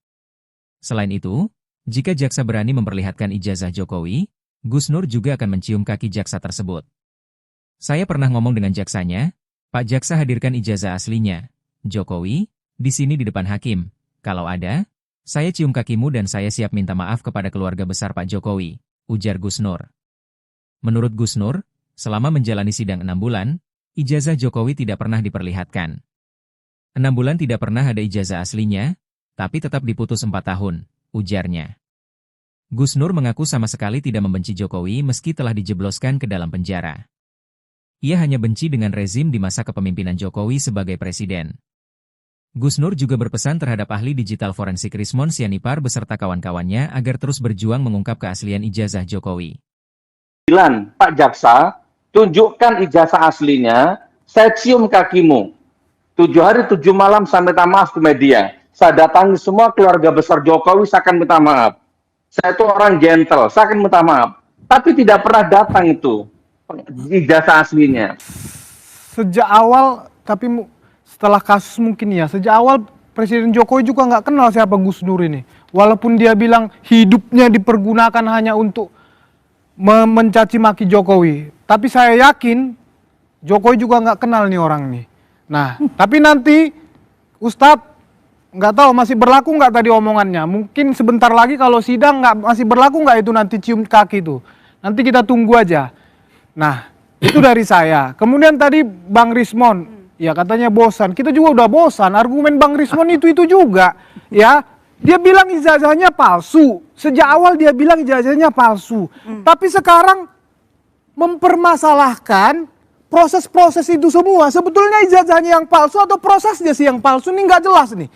Selain itu, jika jaksa berani memperlihatkan ijazah Jokowi, Gus Nur juga akan mencium kaki jaksa tersebut. Saya pernah ngomong dengan jaksanya, Pak Jaksa hadirkan ijazah aslinya, Jokowi, di sini di depan hakim. Kalau ada, saya cium kakimu dan saya siap minta maaf kepada keluarga besar Pak Jokowi, ujar Gus Nur. Menurut Gus Nur, selama menjalani sidang 6 bulan, ijazah Jokowi tidak pernah diperlihatkan. 6 bulan tidak pernah ada ijazah aslinya, tapi tetap diputus 4 tahun, ujarnya. Gus Nur mengaku sama sekali tidak membenci Jokowi meski telah dijebloskan ke dalam penjara. Ia hanya benci dengan rezim di masa kepemimpinan Jokowi sebagai presiden. Gus Nur juga berpesan terhadap ahli digital forensik Rismon Sianipar beserta kawan-kawannya agar terus berjuang mengungkap keaslian ijazah Jokowi. Pak Jaksa, tunjukkan ijazah aslinya, saya cium kakimu. 7 hari 7 malam saya minta maaf ke media. Saya datangi semua keluarga besar Jokowi, saya akan minta maaf. Saya itu orang gentle, saya akan minta maaf. Tapi tidak pernah datang itu ijazah aslinya. Sejak awal, tapi setelah kasus mungkin ya, sejak awal Presiden Jokowi juga nggak kenal siapa Gus Nur ini. Walaupun dia bilang hidupnya dipergunakan hanya untuk mencaci maki Jokowi. Tapi saya yakin Jokowi juga nggak kenal nih orang nih. Nah, tapi nanti Ustadz nggak tahu masih berlaku nggak tadi omongannya. Mungkin sebentar lagi kalau sidang masih berlaku nggak itu nanti cium kaki itu. Nanti kita tunggu aja. Nah, itu dari saya. Kemudian tadi Bang Rismon, ya katanya bosan. Kita juga udah bosan. Argumen Bang Rismon itu juga. Ya, dia bilang ijazahnya palsu. Sejak awal dia bilang ijazahnya palsu. Tapi sekarang mempermasalahkan proses-proses itu semua. Sebetulnya ijazahnya yang palsu atau prosesnya sih yang palsu ini nggak jelas nih.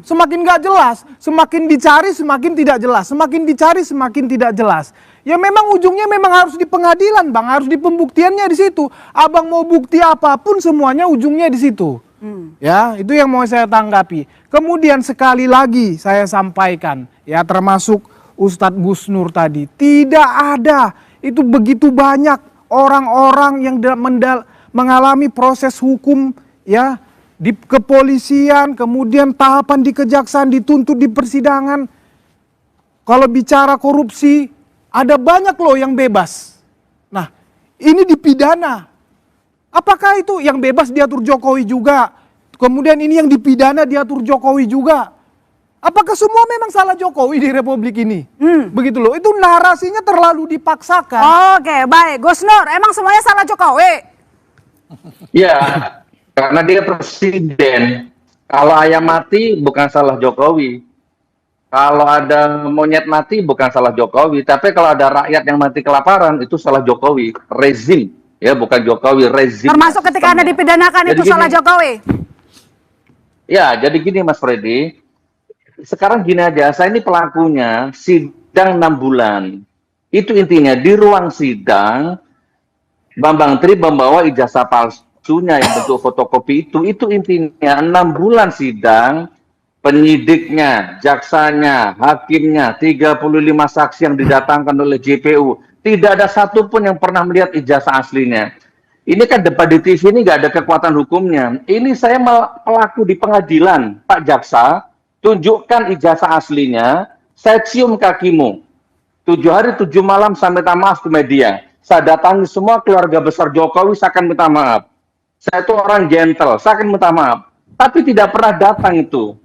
Semakin nggak jelas, semakin dicari semakin tidak jelas. Semakin dicari semakin tidak jelas. Ya memang ujungnya memang harus di pengadilan Bang, harus di pembuktiannya di situ. Abang mau bukti apapun semuanya ujungnya di situ. Ya, itu yang mau saya tanggapi. Kemudian sekali lagi saya sampaikan, ya termasuk Ustadz Gus Nur tadi, tidak ada, itu begitu banyak orang-orang yang mengalami proses hukum, ya, di kepolisian, kemudian tahapan di kejaksaan, dituntut di persidangan. Kalau bicara korupsi, ada banyak loh yang bebas. Nah, ini dipidana. Apakah itu yang bebas diatur Jokowi juga? Kemudian ini yang dipidana diatur Jokowi juga. Apakah semua memang salah Jokowi di Republik ini? Begitu loh, itu narasinya terlalu dipaksakan. Oke, baik. Gus Nur, emang semuanya salah Jokowi? Ya, karena dia presiden. Kalau ayam mati bukan salah Jokowi. Kalau ada monyet mati bukan salah Jokowi. Tapi kalau ada rakyat yang mati kelaparan itu salah Jokowi. Rezim, ya bukan Jokowi, rezim. Termasuk ketika Anda dipidanakan Jadi itu gini, salah Jokowi? Ya, jadi gini Mas Freddy. Sekarang gini aja, saya ini pelakunya sidang 6 bulan. Itu intinya di ruang sidang Bambang Tri membawa ijazah palsunya yang bentuk fotokopi itu intinya 6 bulan sidang, penyidiknya, jaksanya, hakimnya, 35 saksi yang didatangkan oleh JPU. Tidak ada satupun yang pernah melihat ijazah aslinya. Ini kan debat di TV ini nggak ada kekuatan hukumnya. Ini saya pelaku di pengadilan, Pak Jaksa, tunjukkan ijazah aslinya, saya cium kakimu. 7 hari 7 malam saya minta maaf ke media. Saya datangi semua keluarga besar Jokowi, saya akan minta maaf. Saya itu orang gentle, saya akan minta maaf. Tapi tidak pernah datang itu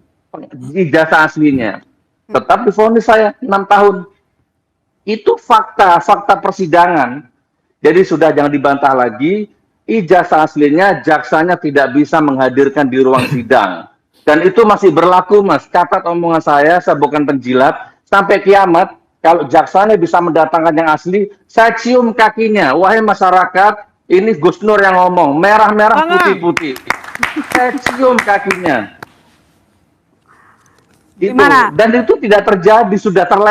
ijazah aslinya. Tetap divonis saya 6 tahun. Itu fakta persidangan. Jadi sudah jangan dibantah lagi, ijazah aslinya jaksanya tidak bisa menghadirkan di ruang sidang. Dan itu masih berlaku, Mas. Catat omongan saya bukan penjilat. Sampai kiamat, kalau jaksanya bisa mendatangkan yang asli, saya cium kakinya. Wahai masyarakat, ini Gus Nur yang ngomong, merah-merah, putih-putih. Saya cium kakinya. Itu. Gimana? Dan itu tidak terjadi, sudah terlewat.